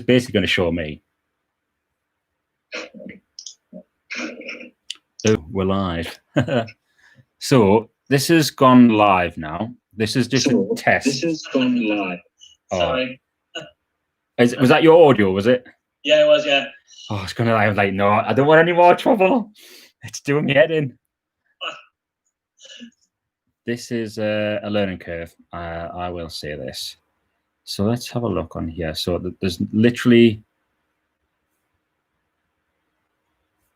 basically going to show me. Oh, we're live. So this has gone live now. This is just a test. This has gone live. Sorry. Was that your audio, was it? Yeah, it was, yeah. Oh, it's going to live. Like, no, I don't want any more trouble. It's doing me head in. This is a learning curve. I will say this. So let's have a look on here. So there's literally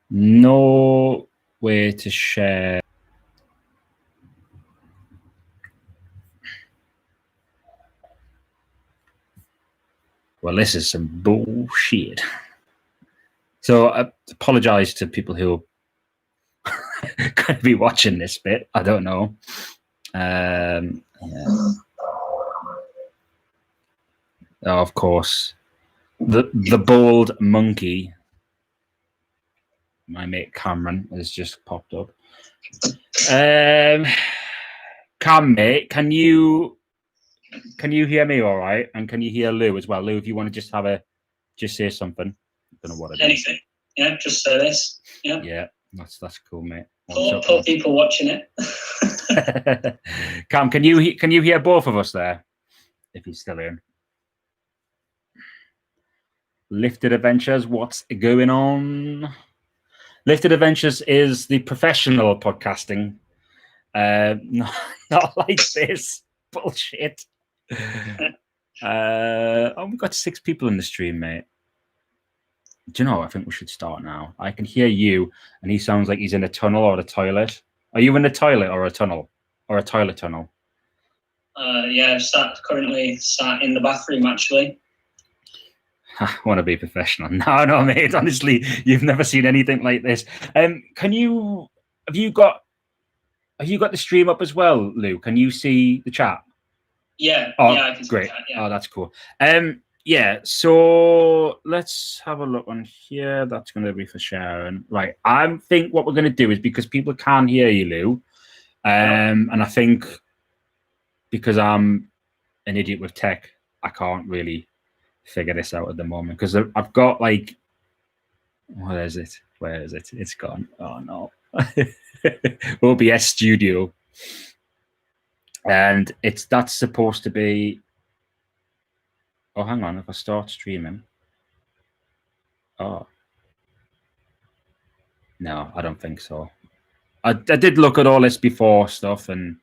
no way to share. Well, this is some bullshit. So I apologize to people who are going to be watching this bit. I don't know. Yeah. Oh, of course, the bald monkey, my mate Cameron, has just popped up. Cam, mate, can you hear me all right? And can you hear Lou as well? Lou, if you want to just say something. I don't know what it is. Anything. Yeah, just say this. Yeah. Yeah, that's cool, mate. For people watching it. Cam, can you hear both of us there? If he's still in. Lifted Adventures, what's going on? Lifted Adventures is the professional podcasting. Not like this bullshit. Oh, we've got 6 people in the stream, mate. Do you know, I think we should start now. I can hear you, and he sounds like he's in a tunnel or a toilet. Are you in a toilet or a tunnel? Or a toilet tunnel? Yeah, currently sat in the bathroom, actually. I want to be professional. No, mate. Honestly, you've never seen anything like this. Have you got the stream up as well, Lou? Can you see the chat? Yeah. Oh, yeah, I can see great. the chat, yeah. Oh, that's cool. Yeah. So let's have a look on here. That's going to be for Sharon, right? I think what we're going to do is, because people can't hear you, Lou, and I think because I'm an idiot with tech, I can't really figure this out at the moment, because I've got like, where is it? It's gone. Oh no. OBS Studio, and that's supposed to be. Oh, hang on. If I start streaming, oh no, I don't think so. I did look at all this before stuff, and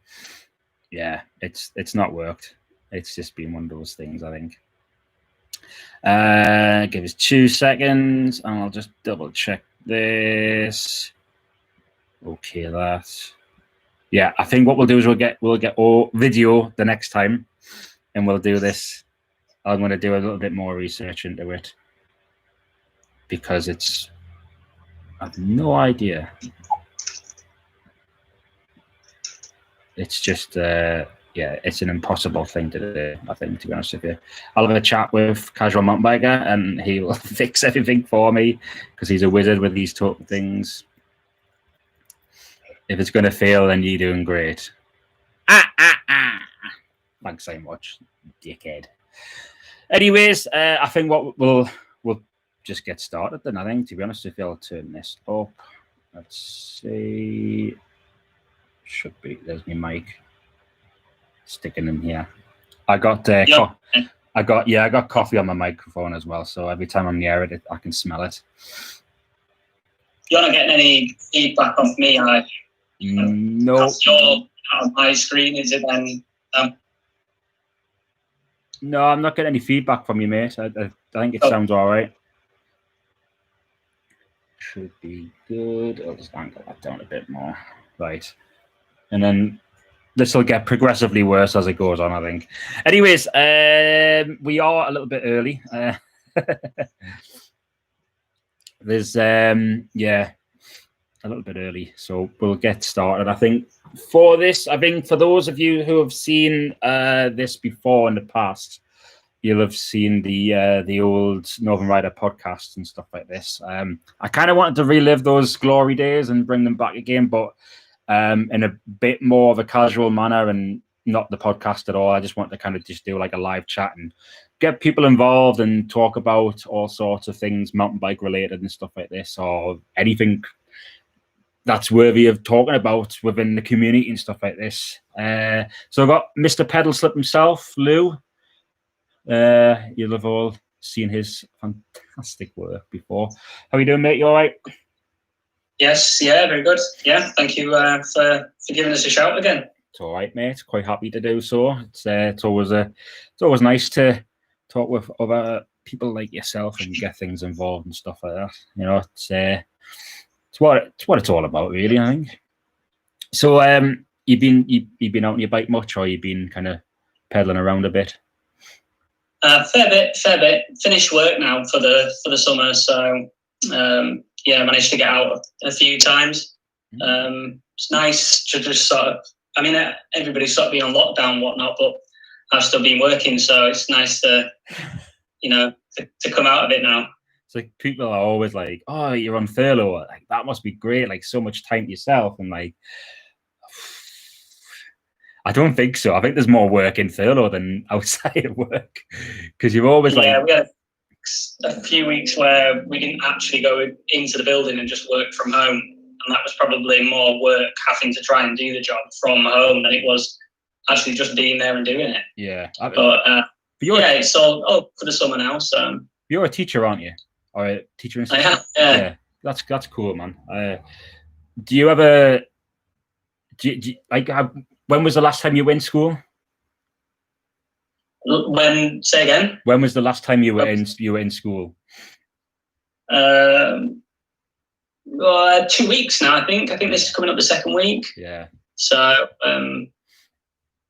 yeah, it's not worked. It's just been one of those things, I think. Give us 2 seconds, and I'll just double check this. Okay, that. Yeah, I think what we'll do is we'll get all video the next time, and we'll do this. I'm going to do a little bit more research into it, because I have no idea. It's just yeah, it's an impossible thing to do, I think, to be honest with you. I'll have a chat with Casual Mountain Biker, and he will fix everything for me, because he's a wizard with these type of things. If it's going to fail, then you're doing great. Thanks so much, dickhead. Anyways, I think what we'll just get started then, I think, to be honest with you. I'll turn this up. Let's see. Should be. There's my mic sticking in here. I got I got coffee on my microphone as well, so every time I'm near it, I can smell it. You're not getting any feedback off me, are you? No. That's your on my screen, is it then? No, I'm not getting any feedback from you, mate. I think it sounds all right. Should be good. I'll just angle that down a bit more. Right. And then this will get progressively worse as it goes on, I think. Anyways, we are a little bit early. There's, yeah, a little bit early. So we'll get started. I think for those of you who have seen this before in the past, you'll have seen the old Northern Rider podcast and stuff like this. I kind of wanted to relive those glory days and bring them back again, but in a bit more of a casual manner and not the podcast at all. I just want to kind of just do like a live chat and get people involved and talk about all sorts of things mountain bike related and stuff like this, or anything that's worthy of talking about within the community and stuff like this. So I've got Mr. Pedal Slip himself, Lew. You'll have all seen his fantastic work before. How are you doing, mate? You all right? Yes, yeah, very good. Yeah, thank you for giving us a shout again. It's all right, mate. Quite happy to do so. It's always nice to talk with other people like yourself and get things involved and stuff like that. You know, it's what it's all about, really, I think. So, you've been out on your bike much, or you've been kind of pedaling around a bit? Fair bit. Finished work now for the summer, so yeah, managed to get out a few times. It's nice to just sort of, I mean, everybody's sort of been on lockdown and whatnot, but I've still been working, so it's nice to, you know, to come out of it now. It's like people are always like, "Oh, you're on furlough. Like that must be great. Like so much time to yourself." And like, I don't think so. I think there's more work in furlough than outside of work, because you've always we had a few weeks where we didn't actually go into the building and just work from home, and that was probably more work having to try and do the job from home than it was actually just being there and doing it. Yeah, but yeah, it's all for the summer now. So you're a teacher, aren't you? Or a teacher? I am. Yeah, that's cool, man. Do you ever when was the last time you were in school? Say again? When was the last time you were in school? 2 weeks now, I think. I think this is coming up the second week. Yeah. So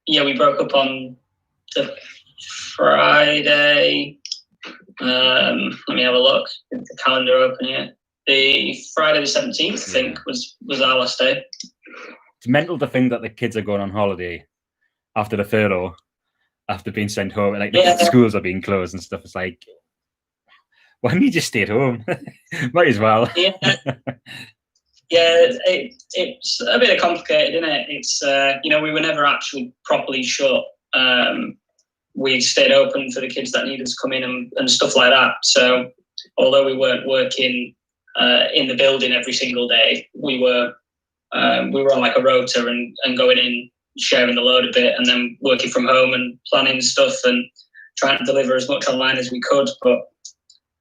yeah, we broke up on the Friday. Let me have a look. Get the calendar open here. The Friday the 17th, I think, was our last day. It's mental to think that the kids are going on holiday after the furlough, after being sent home. Like the schools are being closed and stuff. It's like, why don't you just stay at home? Might as well. Yeah, it's a bit complicated, isn't it? It's you know, we were never actually properly shut. We stayed open for the kids that needed to come in and stuff like that. So although we weren't working in the building every single day, we were on like a rota and going in, sharing the load a bit, and then working from home and planning stuff and trying to deliver as much online as we could. But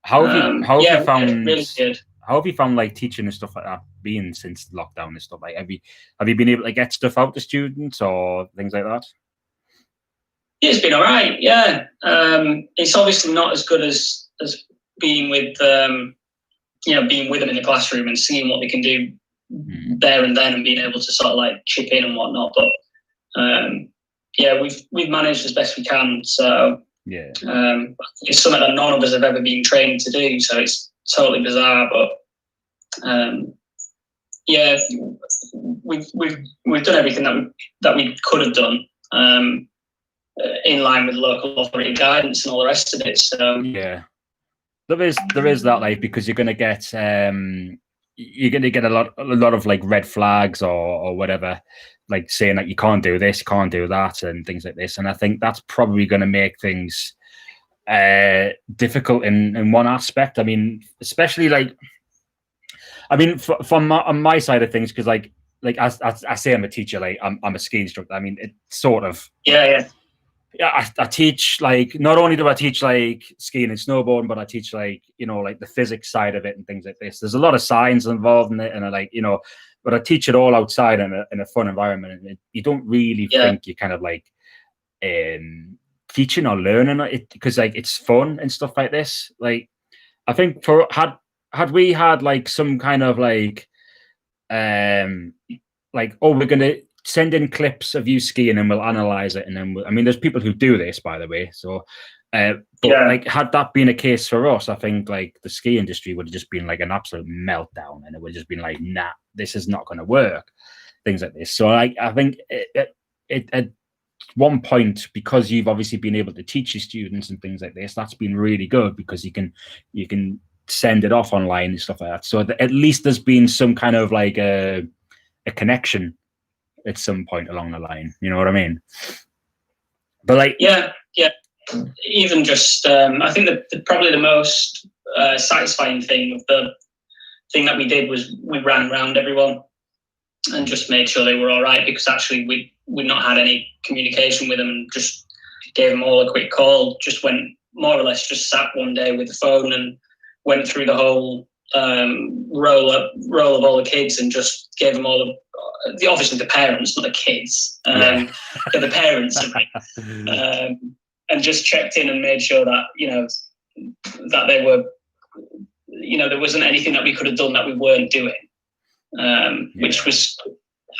how have you found really good. How have you found like teaching and stuff like that being since lockdown and stuff? Like, have you been able to get stuff out to students or things like that? It's been all right. Yeah, it's obviously not as good as being with being with them in the classroom and seeing what they can do there and then and being able to sort of like chip in and whatnot. But yeah, we've managed as best we can. So yeah, it's something that none of us have ever been trained to do. So it's totally bizarre, but yeah, we've done everything that we could have done in line with local authority guidance and all the rest of it. So yeah, there is that, like, because you're going to get a lot of like red flags or whatever, like saying that you can't do this, can't do that, and things like this. And I think that's probably going to make things difficult in one aspect. I mean, especially like, I mean, from on my side of things, because like I say I'm a teacher, like I'm a ski instructor. I mean, it sort of yeah. I teach, like, not only do I teach like skiing and snowboarding, but I teach like, you know, like the physics side of it and things like this. There's a lot of science involved in it, and I like, you know, but I teach it all outside in a fun environment, and you don't really think you're kind of like teaching or learning it, because like it's fun and stuff like this. Like, I think had we had like some kind of like oh, we're gonna send in clips of you skiing and we'll analyze it, and then I mean, there's people who do this, by the way. So, but like, had that been a case for us, I think like the ski industry would have just been like an absolute meltdown, and it would have just been like, nah, this is not going to work. Things like this. So like, I think it at one point, because you've obviously been able to teach your students and things like this, that's been really good, because you can send it off online and stuff like that. So at least there's been some kind of like a connection at some point along the line. You know what I mean? But like, yeah. Even just, I think probably the most satisfying thing of the thing that we did was we ran around everyone and just made sure they were all right, because actually we'd not had any communication with them, and just gave them all a quick call. Just went, more or less just sat one day with the phone and went through the whole roll of all the kids, and just gave them all obviously the parents, not the kids, but the parents, and just checked in and made sure that, that they were, there wasn't anything that we could have done that we weren't doing, which was,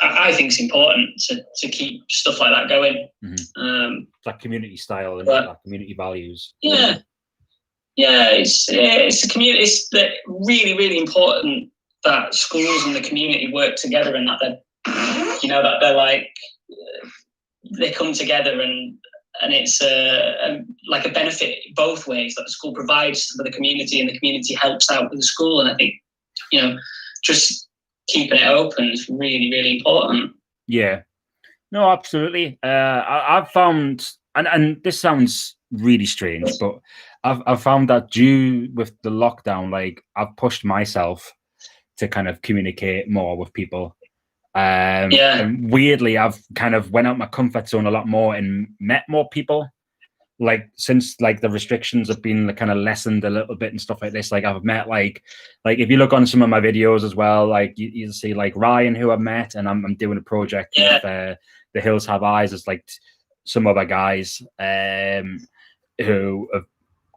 I think, is important to keep stuff like that going. It's like community style and like community values. Yeah, it's a community. It's really, really important that schools and the community work together, and that they're like, they come together, and it's like a benefit both ways, that the school provides for the community and the community helps out with the school. And I think, just keeping it open is really, really important. Yeah, no, absolutely. I've found, and this sounds really strange, but I've found that due with the lockdown, like I've pushed myself to kind of communicate more with people. And weirdly, I've kind of went out my comfort zone a lot more and met more people. Like since like the restrictions have been kind of lessened a little bit and stuff like this, like I've met like if you look on some of my videos as well, like you see like Ryan, who I've met, and I'm doing a project with The Hills Have Eyes. It's like some other guys who have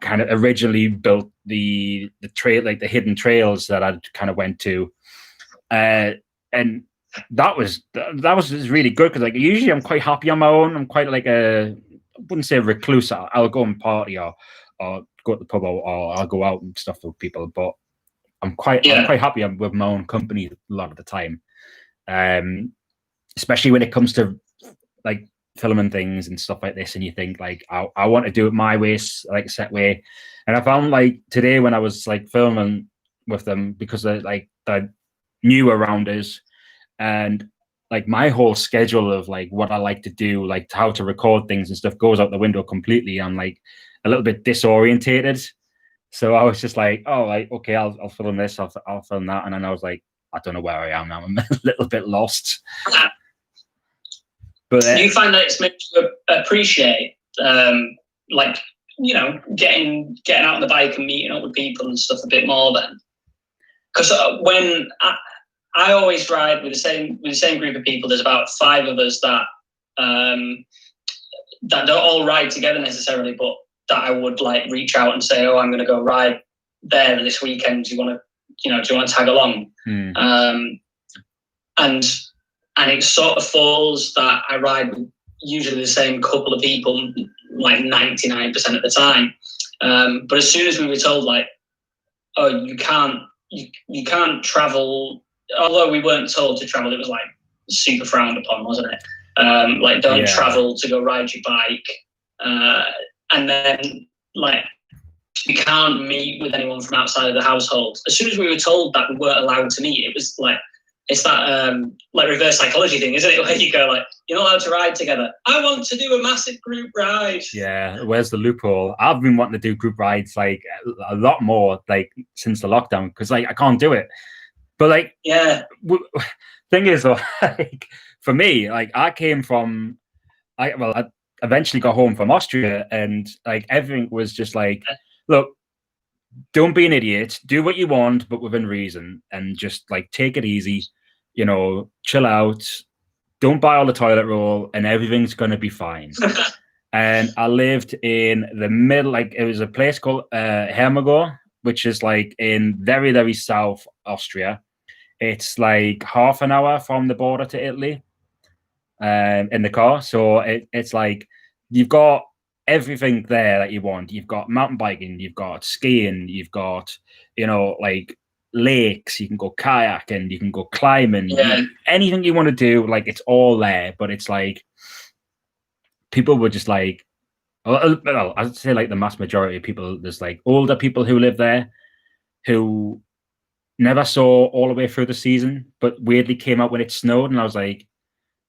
kind of originally built the trail, like the hidden trails that I kind of went to, and that was really good, because like usually I'm quite happy on my own. I'm quite like I wouldn't say a recluse. I'll go and party or go to the pub, or I'll go out and stuff with people, but I'm quite happy with my own company a lot of the time, especially when it comes to like filming things and stuff like this, and you think like I want to do it my way, like set way. And I found like today when I was like filming with them, because they're new around us, and like my whole schedule of like what I like to do, like how to record things and stuff, goes out the window completely. I'm like a little bit disorientated. So I was just like, oh, like, okay, I'll film this, I'll film that. And then I was like, I don't know where I am now. I'm a little bit lost. But do you find that it's made you appreciate, like, getting out on the bike and meeting up with people and stuff a bit more then? Because when I always ride with the same group of people, there's about 5 of us that don't all ride together necessarily, but that I would like reach out and say, oh, I'm going to go ride there this weekend. Do you want to tag along? And it sort of falls that I ride with usually the same couple of people, like 99% of the time. But as soon as we were told, like, oh, you can't travel, although we weren't told to travel, it was like super frowned upon, wasn't it? Like, don't travel to go ride your bike. And then, like, you can't meet with anyone from outside of the household. As soon as we were told that we weren't allowed to meet, it was like, it's that like reverse psychology thing, isn't it? Where you go like, you're not allowed to ride together. I want to do a massive group ride. Yeah, where's the loophole? I've been wanting to do group rides like a lot more, like since the lockdown, because like I can't do it. But like, thing is, like for me, like I eventually got home from Austria, and like everything was just like, look, don't be an idiot, do what you want, but within reason, and just like take it easy, chill out, don't buy all the toilet roll, and everything's gonna be fine. And I lived in the middle, like it was a place called Hermagor, which is like in very, very south Austria. It's like half an hour from the border to Italy, in the car. So it's like you've got everything there that you want. You've got mountain biking, you've got skiing, you've got, like lakes, you can go kayaking, you can go climbing, anything you want to do, like it's all there. But it's like people were just like, well, I'd say like the mass majority of people, there's like older people who live there who never saw all the way through the season, but weirdly came out when it snowed, and I was like,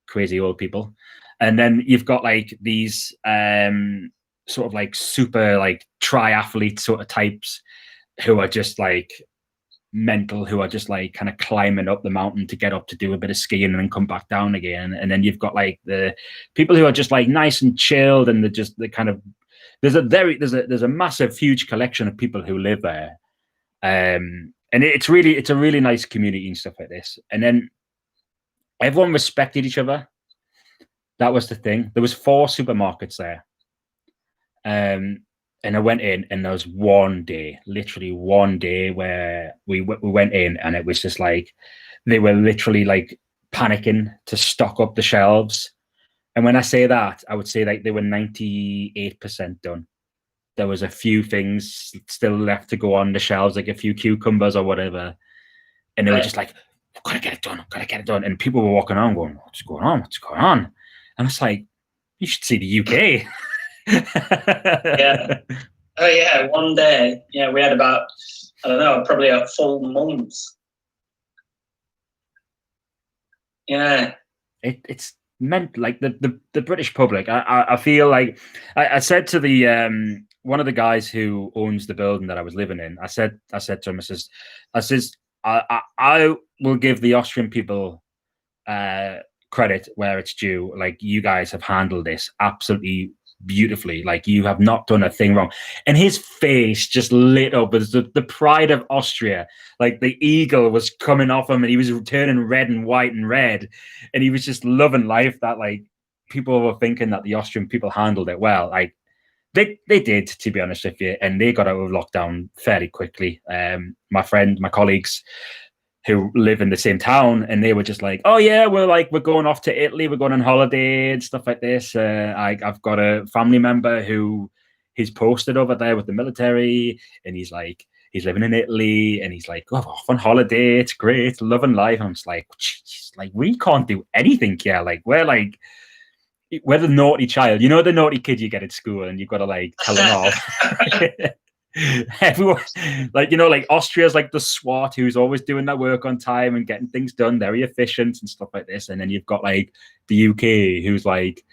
crazy old people. And then you've got like these sort of like super like triathlete sort of types who are just like mental, who are just like kind of climbing up the mountain to get up to do a bit of skiing and then come back down again. And then you've got like the people who are just like nice and chilled, and the kind of there's a massive huge collection of people who live there. And it's a really nice community and stuff like this. And then everyone respected each other. That was the thing. There was 4 supermarkets there. And I went in, and there was one day, literally one day, where we went in, and it was just like they were literally like panicking to stock up the shelves. And when I say that, I would say like they were 98% done. There was a few things still left to go on the shelves, like a few cucumbers or whatever. And they were just like, I've got to get it done. I've got to get it done. And people were walking on going, what's going on? What's going on? And it's like, you should see the UK. Yeah. Oh yeah, one day. Yeah, we had about, I don't know, probably a full month. Yeah. It's meant like the British public. I feel like I said to the one of the guys who owns the building that I was living in, I said to him, I says I will give the Austrian people credit where it's due. Like, you guys have handled this absolutely beautifully. Like, you have not done a thing wrong. And his face just lit up as the pride of Austria. Like, the eagle was coming off him, and he was turning red and white and red, and he was just loving life. That like people were thinking that the Austrian people handled it well. Like, they did, to be honest with you, and they got out of lockdown fairly quickly. My colleagues who live in the same town, and they were just like, oh yeah, we're going off to Italy, we're going on holiday and stuff like this. I've got a family member who he's posted over there with the military, and he's living in Italy, and he's like, oh, off on holiday, it's great, loving life. And I'm just like, geez, like, we can't do anything here. Like, we're the naughty child, you know, the naughty kid you get at school, and you've got to like tell them off. Everyone, like, you know, like Austria's like the SWAT who's always doing their work on time and getting things done, very efficient and stuff like this. And then you've got like the UK, who's like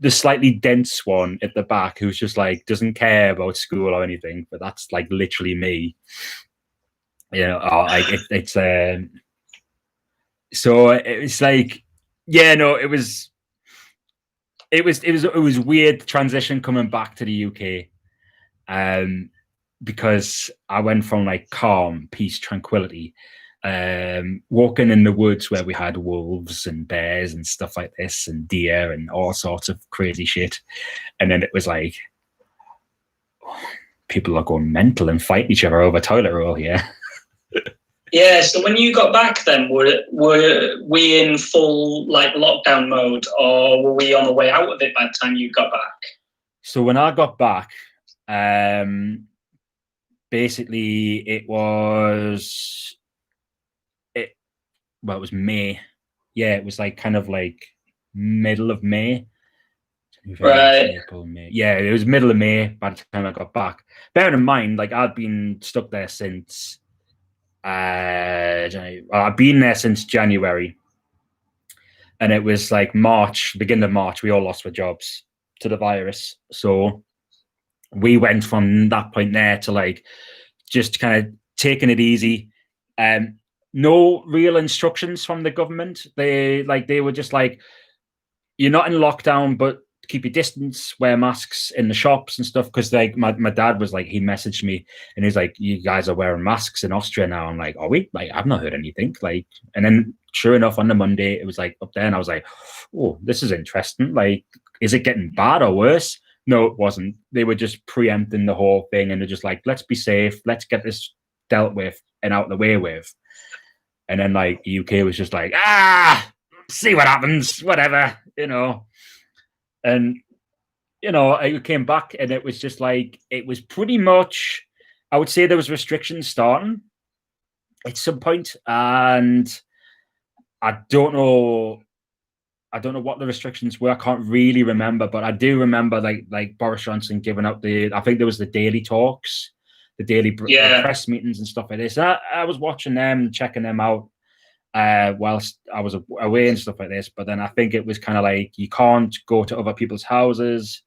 the slightly dense one at the back, who's just like doesn't care about school or anything. But that's like literally me, you know. So it's like, yeah, no, it was weird transition coming back to the UK. Because I went from like calm, peace, tranquility, walking in the woods where we had wolves and bears and stuff like this, and deer and all sorts of crazy shit. And then it was like, people are going mental and fighting each other over toilet roll here. Yeah, so when you got back then, were we in full like lockdown mode, or were we on the way out of it by the time you got back? So when I got back, basically it was May. Yeah, it was like kind of like middle of May. Right. April, May. Yeah, it was middle of May by the time I got back. Bearing in mind, like, I'd been stuck there since I've been there since January, and it was like beginning of March, we all lost our jobs to the virus. So we went from that point there to like just kind of taking it easy. No real instructions from the government. They were just like, you're not in lockdown, but keep your distance, wear masks in the shops and stuff. Because like my dad was like, he messaged me and he's like, you guys are wearing masks in Austria now. I'm like, are we? Like, I've not heard anything. Like, and then sure enough, on the Monday, it was like up there, and I was like, oh, this is interesting. Like, is it getting bad or worse? No, it wasn't. They were just preempting the whole thing, and they're just like, let's be safe, let's get this dealt with and out of the way with. And then like the UK was just like, see what happens, whatever, you know. And, you know, I came back, and it was just like, it was pretty much, I would say there was restrictions starting at some point, and I don't know what the restrictions were. I can't really remember, but I do remember like Boris Johnson giving out I think there was the daily talks, the daily press meetings and stuff like this. I was watching them, checking them out, whilst I was away and stuff like this. But then I think it was kind of like you can't go to other people's houses.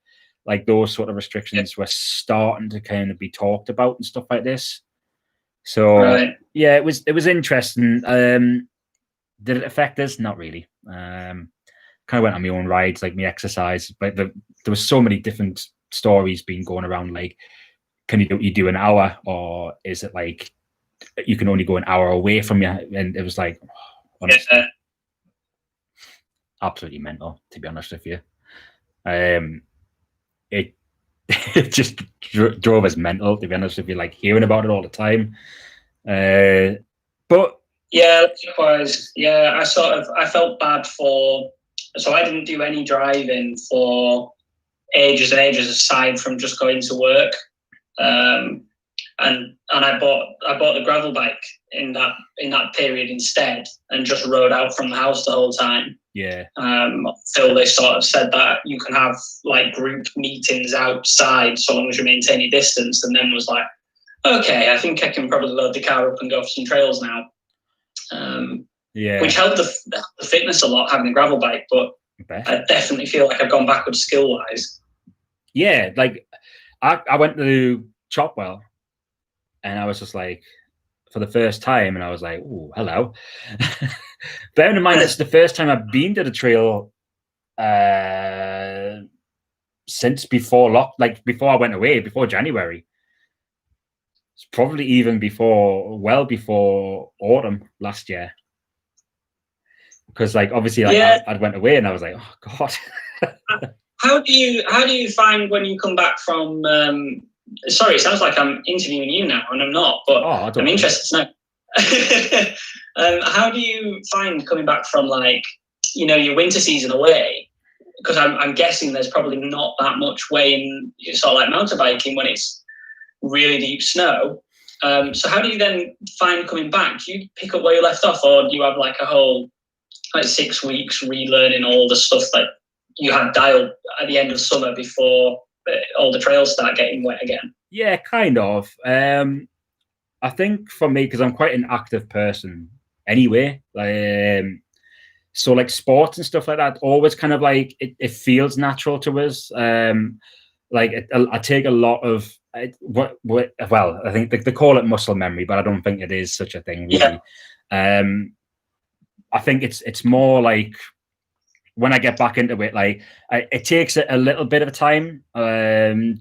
Like those sort of restrictions were starting to kind of be talked about and stuff like this. So yeah, it was interesting. Did it affect us? Not really. Kind of went on my own rides, like my exercise, but there was so many different stories being going around. Like, can you do an hour, or is it like you can only go an hour away from you? And it was like, honestly, absolutely mental, to be honest with you. It it just drove us mental, to be honest with you, like hearing about it all the time. But yeah, likewise. Yeah, I felt bad so I didn't do any driving for ages and ages aside from just going to work. And I bought the gravel bike in that period instead, and just rode out from the house the whole time. Yeah. Until they sort of said that you can have like group meetings outside so long as you maintain your distance, and then was like, okay, I think I can probably load the car up and go for some trails now. Which helped the fitness a lot, having a gravel bike, but I definitely feel like I've gone backwards skill wise. Yeah, like I went to Chopwell, and I was just like, for the first time, and I was like, "Oh, hello." Bearing in mind, it's the first time I've been to the trail since before I went away, before January. It's probably even well before autumn last year. Because like obviously I went away and I was like, oh God. How do you find when you come back from sorry, it sounds like I'm interviewing you now and I'm not, but I'm interested to know. How do you find coming back from like, your winter season away? Because I'm guessing there's probably not that much way in sort of like mountain biking when it's really deep snow. So how do you then find coming back? Do you pick up where you left off, or do you have like a whole 6 weeks relearning all the stuff that you had dialed at the end of summer before all the trails start getting wet again? Yeah, kind of. I think for me, because I'm quite an active person anyway, so like sports and stuff like that, always kind of like it feels natural to us. I take a lot of well, I think they call it muscle memory, but I don't think it is such a thing really. Yeah. I think it's more like when I get back into it, like it takes a little bit of time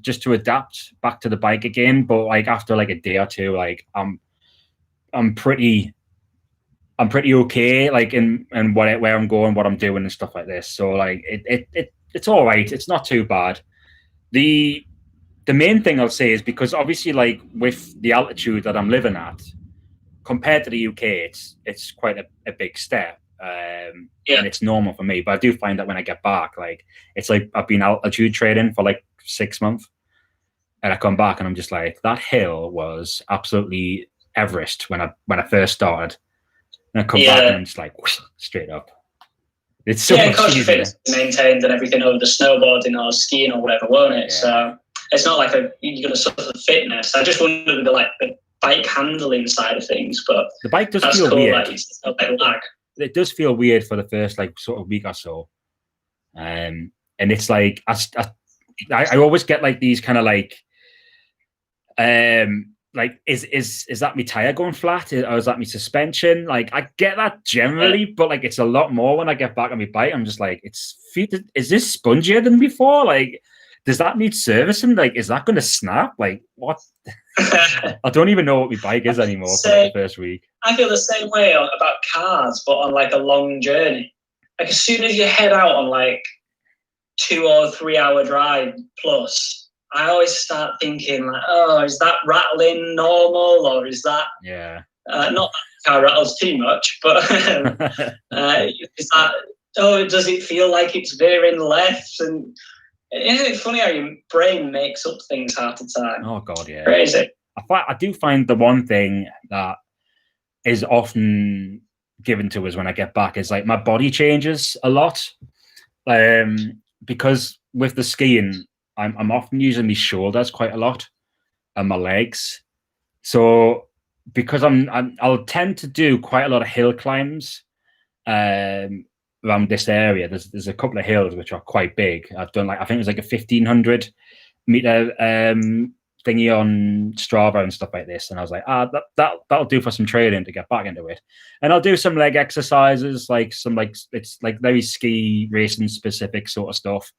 just to adapt back to the bike again. But like after like a day or two, like I'm pretty okay, like in where I'm going, what I'm doing, and stuff like this. So like it's all right. It's not too bad. The main thing I'll say is because obviously, like with the altitude that I'm living at, compared to the UK, it's quite a big step. And it's normal for me, but I do find that when I get back, like it's like I've been altitude trading for like 6 months, and I come back and I'm just like, that hill was absolutely Everest when I first started, and I come back and I'm just like whoosh, straight up. It's so much easier. Maintained and everything over the snowboarding or skiing or whatever, won't it? Yeah. So it's not like you're going to suffer the fitness. I just wondered the bike handling side of things, but the bike does feel weird. Like it's a bit lag. It does feel weird for the first like sort of week or so, and it's like I always get like these kind of like is that my tire going flat, or is that my suspension? Like I get that generally, but like it's a lot more when I get back on my bike. I'm just like, is this spongier than before? Like, does that need servicing? Like, is that going to snap? Like, what? I don't even know what my bike is anymore for like the first week. I feel the same way about cars, but on like a long journey. Like as soon as you head out on like 2 or 3 hour drive plus, I always start thinking like, oh, is that rattling normal, or is that not that the car rattles too much, but is that, does it feel like it's veering left? And isn't it funny how your brain makes up things half the time? Oh God, yeah, crazy. I do find the one thing that is often given to us when I get back is like my body changes a lot, because with the skiing, I'm often using my shoulders quite a lot and my legs. So because I'll tend to do quite a lot of hill climbs around this area. There's a couple of hills which are quite big. I've done I think it was like a 1,500-meter thingy on Strava and stuff like this, and I was like, that'll do for some training to get back into it. And I'll do some leg exercises, it's like very ski racing specific sort of stuff,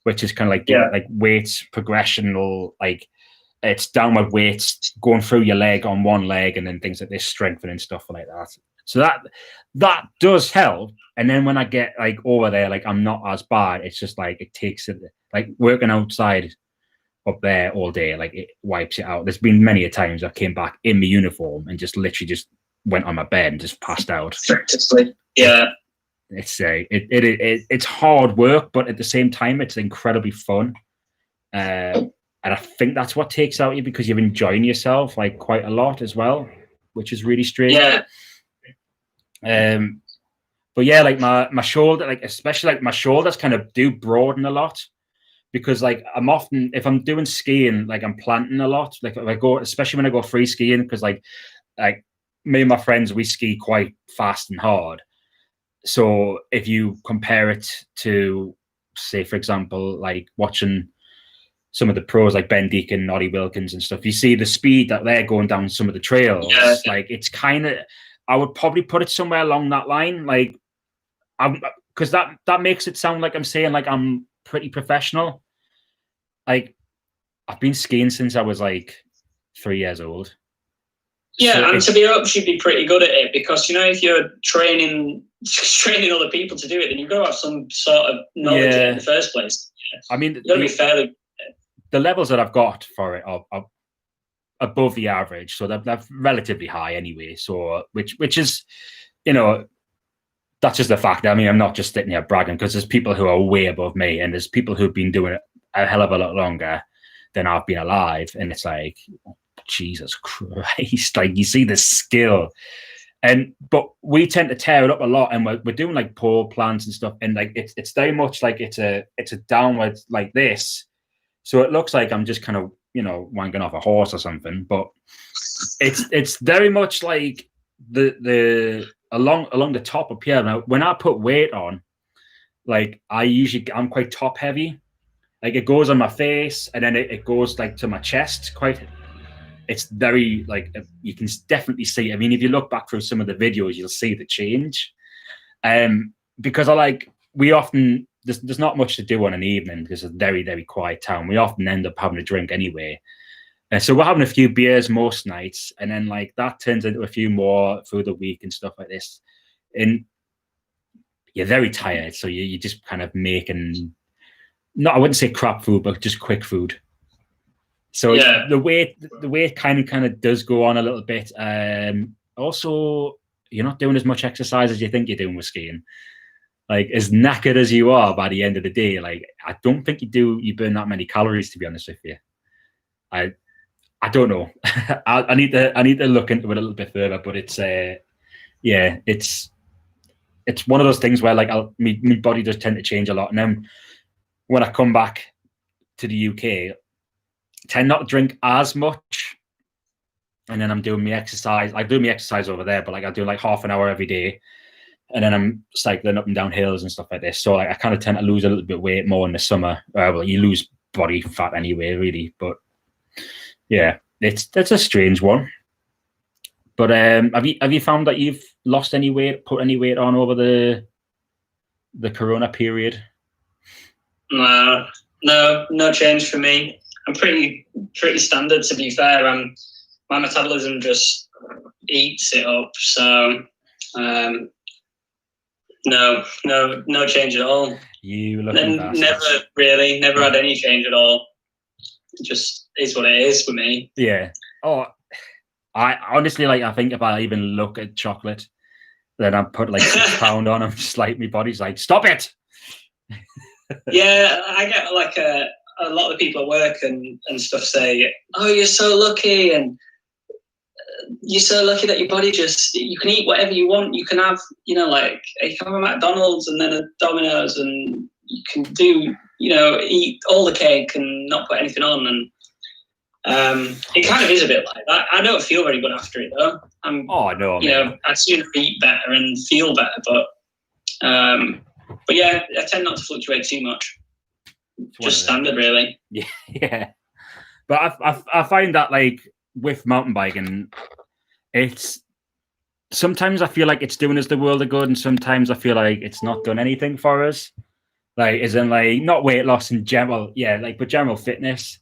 which is kind of like weights progressional, like it's downward weights going through your leg on one leg, and then things like this, strengthening stuff like that. So that does help. And then when I get like over there, like I'm not as bad. It's just like it takes it, like working outside up there all day, like it wipes it out. There's been many a times I came back in my uniform and just literally just went on my bed and just passed out. Yeah, it's hard work, but at the same time, it's incredibly fun. And I think that's what takes out you, because you're enjoying yourself like quite a lot as well, which is really strange. Yeah. But yeah, like my shoulder, like especially like my shoulders kind of do broaden a lot, because like I'm often, if I'm doing skiing, like I'm planting a lot. Like if I go, especially when I go free skiing, because like me and my friends, we ski quite fast and hard. So if you compare it to, say, for example, like watching some of the pros like Ben Deacon, Ollie Wilkins and stuff, you see the speed that they're going down some of the trails. Yeah. Like it's kind of, I would probably put it somewhere along that line. Like because that makes it sound like I'm saying like I'm pretty professional. Like I've been skiing since I was like 3 years old. Yeah, so and to be honest, you'd be pretty good at it, because you know, if you're training other people to do it, then you've got to have some sort of knowledge in the first place. I mean, you've got to be fairly. The levels that I've got for it are above the average, so they're relatively high anyway. So which is, you know, that's just the fact. I mean, I'm not just sitting here bragging, because there's people who are way above me, and there's people who've been doing it a hell of a lot longer than I've been alive, and it's like, Jesus Christ, like you see the skill. But we tend to tear it up a lot, and we're doing like pole plants and stuff, and like it's very much like it's a downward like this, so it looks like I'm just kind of, you know, wanking off a horse or something, but it's very much like the along the top up here. Now when I put weight on, like I'm quite top heavy, like it goes on my face and then it goes like to my chest quite. It's very like, you can definitely see. I mean, if you look back through some of the videos, you'll see the change. Because we often, there's not much to do on an evening, because it's a very, very quiet town. We often end up having a drink anyway. And so we're having a few beers most nights, and then like that turns into a few more through the week and stuff like this. And you're very tired, so you just kind of making, I wouldn't say crap food, but just quick food. So yeah, the weight kind of does go on a little bit. Also, you're not doing as much exercise as you think you're doing with skiing. Like as knackered as you are by the end of the day, like I don't think you burn that many calories, to be honest with you. I don't know. I need to look into it a little bit further, but it's one of those things where like my body does tend to change a lot, and then when I come back to the UK, tend not to drink as much, and then I'm doing my exercise. I do my exercise over there, but like I do like half an hour every day, and then I'm cycling up and down hills and stuff like this. So like I kind of tend to lose a little bit of weight more in the summer. Well, you lose body fat anyway, really. But yeah, that's a strange one. But have you found that you've lost any weight, put any weight on over the Corona period? No change for me. I'm pretty standard, to be fair. My metabolism just eats it up. So no change at all. You look never had any change at all. It just is what it is for me. Yeah. Oh, I honestly, like, I think if I even look at chocolate, then I put like 6 pounds on. I'm just like, my body's like, stop it. Yeah, I get like a lot of people at work and stuff say, oh, you're so lucky, and you're so lucky that your body you can eat whatever you want. You can have, you know, like you can have a McDonald's and then a Domino's, and you can do, you know, eat all the cake and not put anything on. And It kind of is a bit like that. I don't feel very good after it though. I'd sooner eat better and feel better, but yeah, I tend not to fluctuate too much. Just standard, really. Yeah. But I find that, like, with mountain biking, it's sometimes I feel like it's doing us the world of good, and sometimes I feel like it's not done anything for us. Like, isn't like not weight loss in general, but general fitness.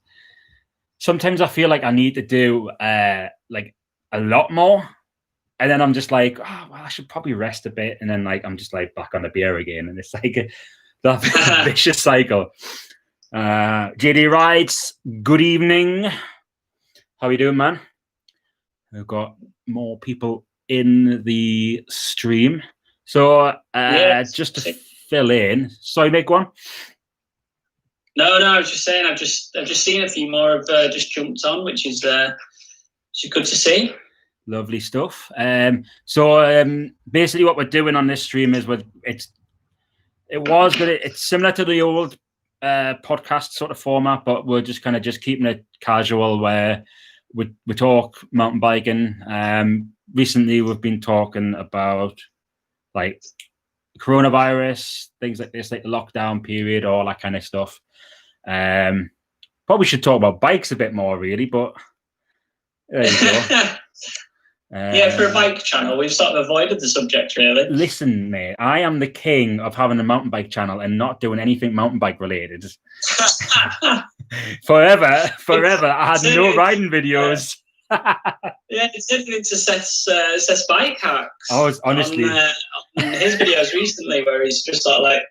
Sometimes I feel like I need to do like a lot more, and then I'm just like, oh well, I should probably rest a bit, and then like I'm just like back on the beer again, and it's like that vicious cycle. JD Rides, good evening. How you doing, man? We've got more people in the stream, so just to fill in. Sorry, make one. No, I was just saying I've just seen a few more have just jumped on, which is good to see. Lovely stuff. So basically, what we're doing on this stream is it's similar to the old podcast sort of format, but we're just kind of keeping it casual, where we talk mountain biking. Recently, we've been talking about like coronavirus, things like this, like the lockdown period, all that kind of stuff. Probably should talk about bikes a bit more, really, but there you go. Yeah, for a bike channel, we've sort of avoided the subject, really. Listen, mate, I am the king of having a mountain bike channel and not doing anything mountain bike related. Forever. I had no riding videos. Yeah, it's definitely to Seth's bike hacks. Oh, honestly, on his videos recently, where he's just sort of like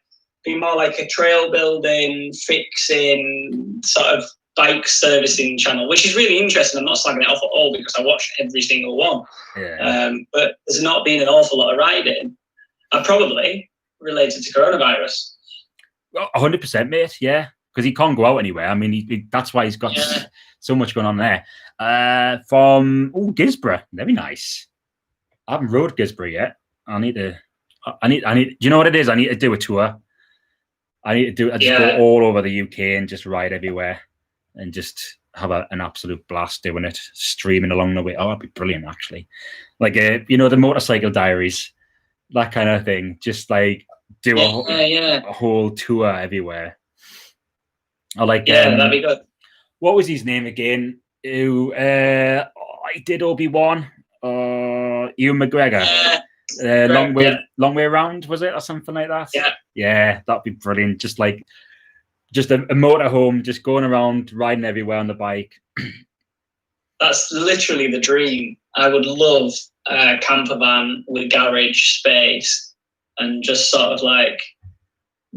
being more like a trail building, fixing, sort of bike servicing channel, which is really interesting. I'm not slagging it off at all because I watch every single one. Yeah. But there's not been an awful lot of riding. Probably related to coronavirus. 100%, mate. Yeah, because he can't go out anywhere. I mean, that's why he's got so much going on there. From Gisborough, very nice. I haven't rode Gisborough yet. I need. Do you know what it is? I need to do a tour. I just go all over the UK and just ride everywhere and just have an absolute blast doing it, streaming along the way. Oh, that'd be brilliant, actually. Like, the motorcycle diaries, that kind of thing. Just like do a whole tour everywhere. I like. That'd be good. What was his name again? Who I did Obi-Wan? Ewan McGregor. Long way around, was it, or something like that? Yeah, that'd be brilliant. Just a motorhome, just going around, riding everywhere on the bike. That's literally the dream. I would love a camper van with garage space and just sort of like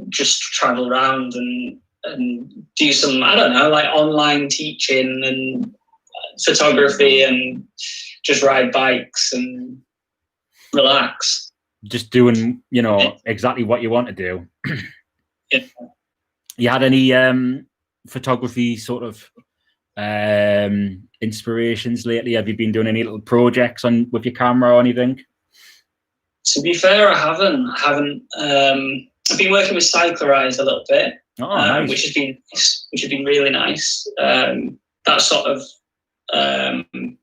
just travel around and do some, I don't know, like online teaching and photography and just ride bikes and relax. Just doing, exactly what you want to do. Yeah. You had any photography sort of inspirations lately? Have you been doing any little projects with your camera or anything? To be fair, I haven't. I've been working with Cyclerize a little bit, nice. which has been really nice. That sort of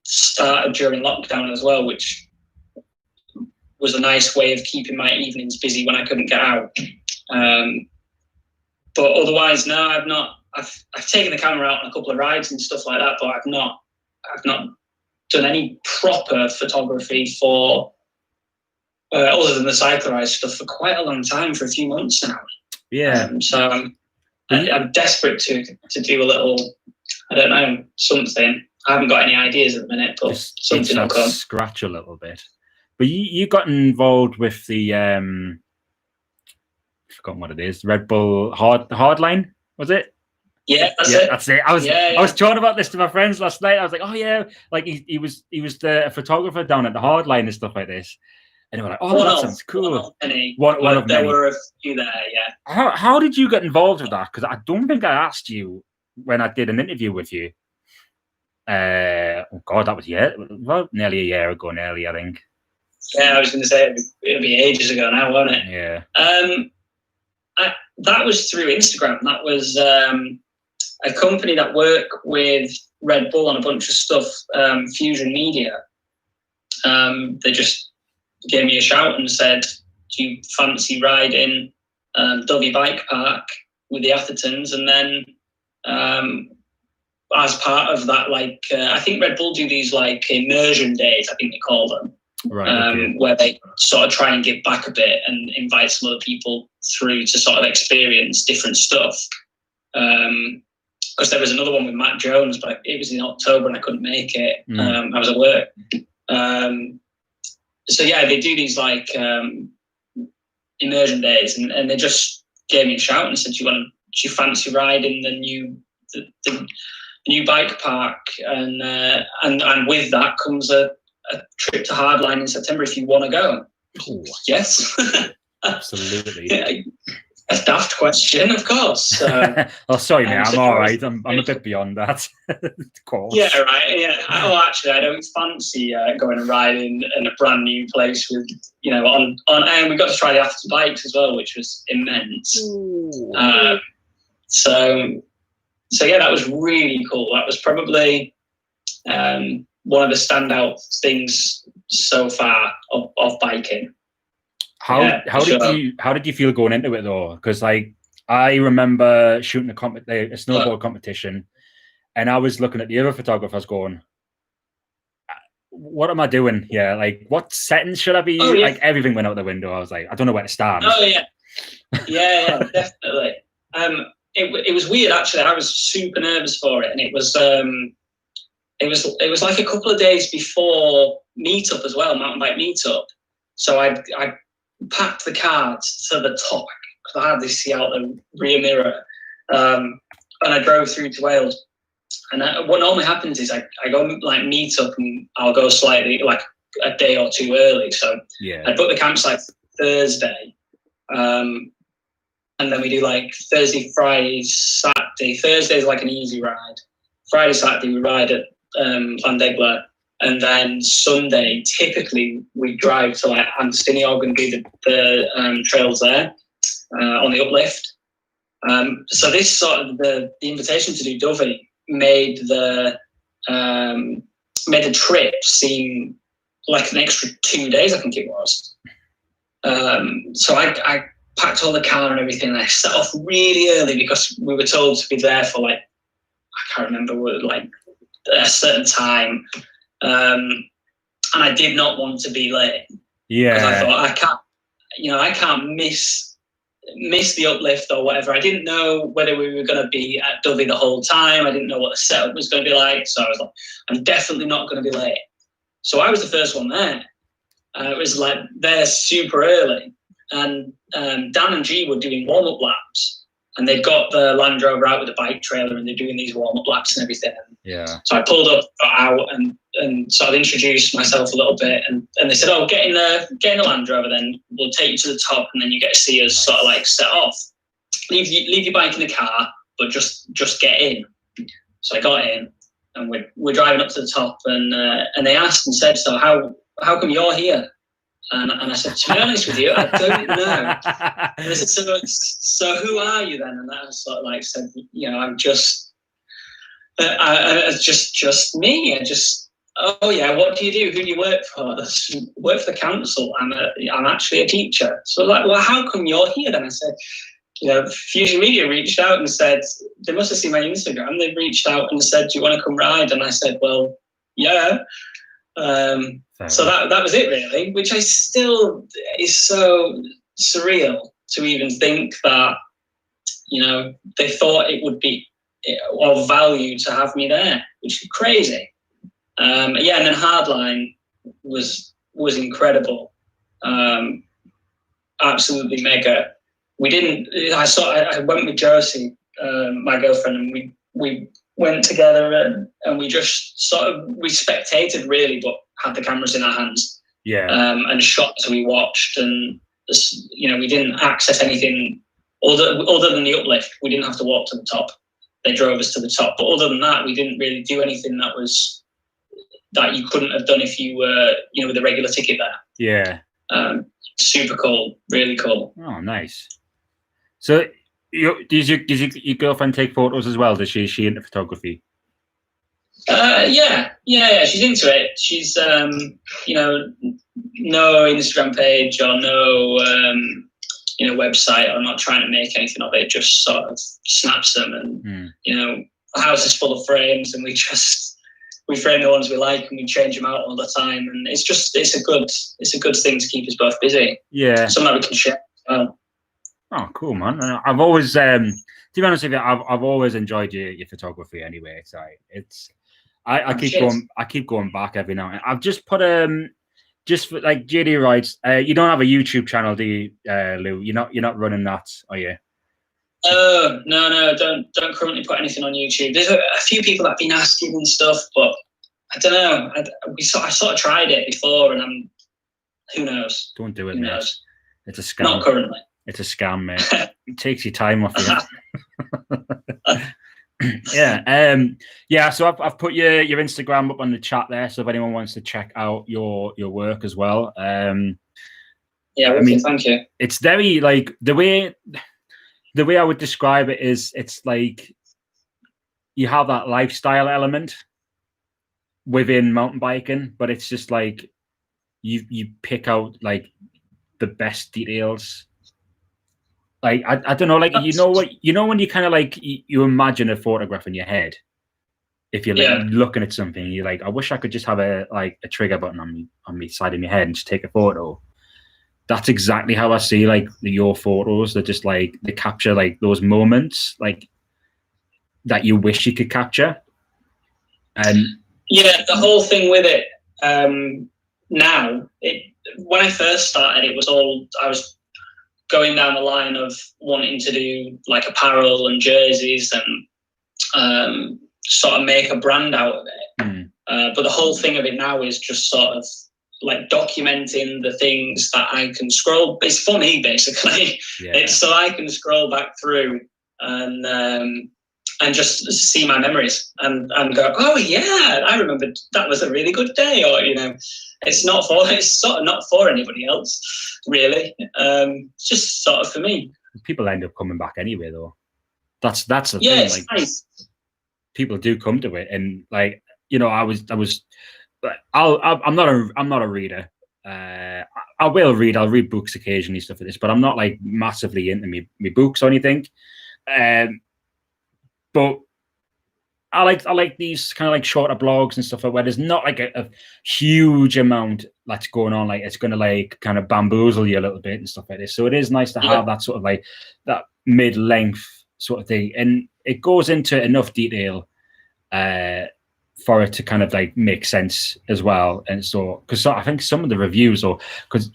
started during lockdown as well, which was a nice way of keeping my evenings busy when I couldn't get out. But otherwise, no, I've not. I've taken the camera out on a couple of rides and stuff like that, but I've not done any proper photography for other than the Cyclerize stuff for quite a long time, for a few months now. Yeah. So I'm desperate to do a little, I don't know, something. I haven't got any ideas at the minute, but just something will come. Scratch a little bit. But you got involved with the I've forgotten what it is. Red Bull Hardline, was it? Yeah, that's it. I was talking about this to my friends last night. I was like, oh yeah, like he was the photographer down at the Hardline and stuff like this. And they were like, oh, that sounds cool. One of there many. were a few there, yeah. How did you get involved with that? Because I don't think I asked you when I did an interview with you. Oh God, that was nearly a year ago, I think. Yeah, I was going to say it'll be ages ago now, won't it? Yeah. That was through Instagram. That was a company that work with Red Bull on a bunch of stuff, Fusion Media. They just gave me a shout and said, do you fancy riding Dovey Bike Park with the Athertons? And then as part of that, like, I think Red Bull do these like immersion days, I think they call them, right? Where they sort of try and give back a bit and invite some other people through to sort of experience different stuff. Because there was another one with Matt Jones, but it was in October and I couldn't make it. I was at work. So yeah, they do these like immersion days, and they just gave me a shout and said, do you fancy riding the new bike park? And with that comes a trip to Hardline in September if you want to go. Ooh. Yes. Absolutely. Yeah, a daft question, of course. Oh, sorry, mate. I'm all right. I'm a bit beyond that. Of course. Yeah, right. Yeah. Oh, actually, I don't fancy going and riding in a brand new place with, on and we got to try the Atherton bikes as well, which was immense. So yeah, that was really cool. That was probably one of the standout things so far of biking. How did you feel going into it though? Because like I remember shooting a snowboard competition, and I was looking at the other photographers going, "What am I doing here? Like, what settings should I be?" Oh, yeah. Like everything went out the window. I was like, I don't know where to stand. Oh yeah, yeah, definitely. It was weird actually. I was super nervous for it, and it was like a couple of days before meetup as well, mountain bike meetup. So I packed the car to the top because I had this see out the rear mirror, and I drove through to Wales. And what normally happens is I go like meet up and I'll go slightly like a day or two early. So yeah, I book the campsite Thursday, and then we do like Thursday, Friday, Saturday. Thursday is like an easy ride. Friday, Saturday we ride at Llandegla. And then Sunday, typically we drive to like Anstiniog and do the trails there on the uplift. So this sort of the invitation to do Dovey made the trip seem like an extra 2 days, I think it was. So I packed all the car and everything, and I set off really early because we were told to be there for like, I can't remember, like a certain time. And I did not want to be late. Yeah. Because I thought I can't miss the uplift or whatever. I didn't know whether we were going to be at Dovey the whole time. I didn't know what the setup was going to be like. So I was like, I'm definitely not going to be late. So I was the first one there. It was like there super early. And Dan and G were doing warm-up laps. And they'd got the Land Rover out with the bike trailer and they're doing these warm-up laps and everything. Yeah. So I pulled up, got out and sort of introduced myself a little bit. And they said, oh, get in the Land Rover then. We'll take you to the top and then you get to see us sort of like set off. Leave your bike in the car, but just get in. So I got in and we're driving up to the top and they asked and said, so how come you're here? And I said, to be honest with you, I don't know. And they said, so who are you then? And I was sort of like said, I'm just, just me. Oh yeah, what do you do? Who do you work for? I work for the council. I'm actually a teacher. So like, well, how come you're here then? I said, Fusion Media reached out and said, they must have seen my Instagram. They reached out and said, do you want to come ride? And I said, well, yeah. So that was it really, which I still is so surreal to even think that, they thought it would be of value to have me there, which is crazy. And then Hardline was incredible. Absolutely mega. I went with Josie, my girlfriend, and we went together and we just we spectated really, but had the cameras in our hands. Yeah. And shot as we watched, and we didn't access anything other than the uplift. We didn't have to walk to the top. They drove us to the top, but other than that, we didn't really do anything that you couldn't have done if you were, with a regular ticket there. Yeah. Super cool, really cool. Oh, nice. So Does your girlfriend take photos as well? Does she into photography? Yeah. She's into it. She's no Instagram page or no website, or not trying to make anything of it. Just sort of snaps them, and the house is full of frames, and we frame the ones we like, and we change them out all the time. And it's a good thing to keep us both busy. Yeah, something we can share. Oh, cool, man! I've always, to be honest with you, I've always enjoyed your photography. Anyway, so I keep going back every now and then. I've just put just for, like JD writes, you don't have a YouTube channel, do you, Lou? You're not running that, are you? No, don't currently put anything on YouTube. There's a few people that have been asking and stuff, but I don't know. I sort of tried it before, and who knows? Don't do it, mate. It's a scam. Not currently. It's a scam, mate. It takes your time off you. Yeah. So I've put your Instagram up on the chat there, so if anyone wants to check out your work as well. Yeah, I mean, thank you. It's very like the way I would describe it is, it's like you have that lifestyle element within mountain biking, but it's just like you pick out like the best details. Like I don't know, like when you kind of like you imagine a photograph in your head. If you're like looking at something, you're like, I wish I could just have a trigger button on the side of my head and just take a photo. That's exactly how I see like your photos. They're just like they capture like those moments like that you wish you could capture. And yeah, the whole thing with it now, when I first started, it was all I was going down the line of wanting to do like apparel and jerseys and sort of make a brand out of it. But the whole thing of it now is just sort of like documenting the things that I can scroll. It's for me, basically. Yeah. It's so I can scroll back through and just see my memories and go, oh yeah, I remember that was a really good day. Or it's sort of not for anybody else, really. It's just sort of for me. People end up coming back anyway, though. That's the thing. Like, nice. People do come to it, and like I'm not a reader. I will read. I'll read books occasionally, stuff like this, but I'm not like massively into me books or anything. But I like these kind of like shorter blogs and stuff like where there's not like a huge amount that's going on. Like it's going to like kind of bamboozle you a little bit and stuff like this. So it is nice to have that sort of like that mid-length sort of thing, and it goes into enough detail for it to kind of like make sense as well. And so because I think some of the reviews, or because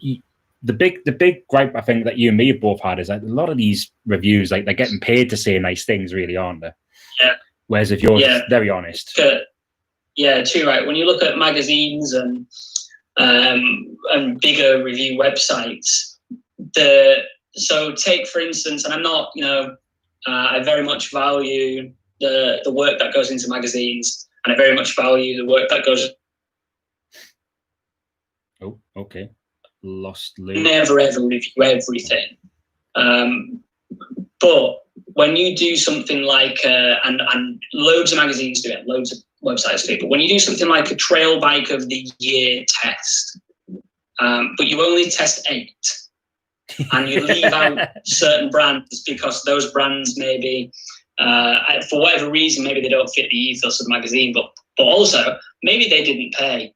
the big gripe I think that you and me have both had is that a lot of these reviews, like they're getting paid to say nice things, really, aren't they? Yeah. Whereas if you're very honest. Yeah, too right. When you look at magazines and bigger review websites, so take for instance, and I'm not, I very much value the work that goes into magazines, and I very much value the work that goes. Oh, okay. Lost Lews. Never ever review everything, but when you do something like and loads of magazines do it, loads of websites do it, but when you do something like a trail bike of the year test, but you only test 8, and you leave out certain brands because those brands maybe for whatever reason maybe they don't fit the ethos of the magazine, but also maybe they didn't pay.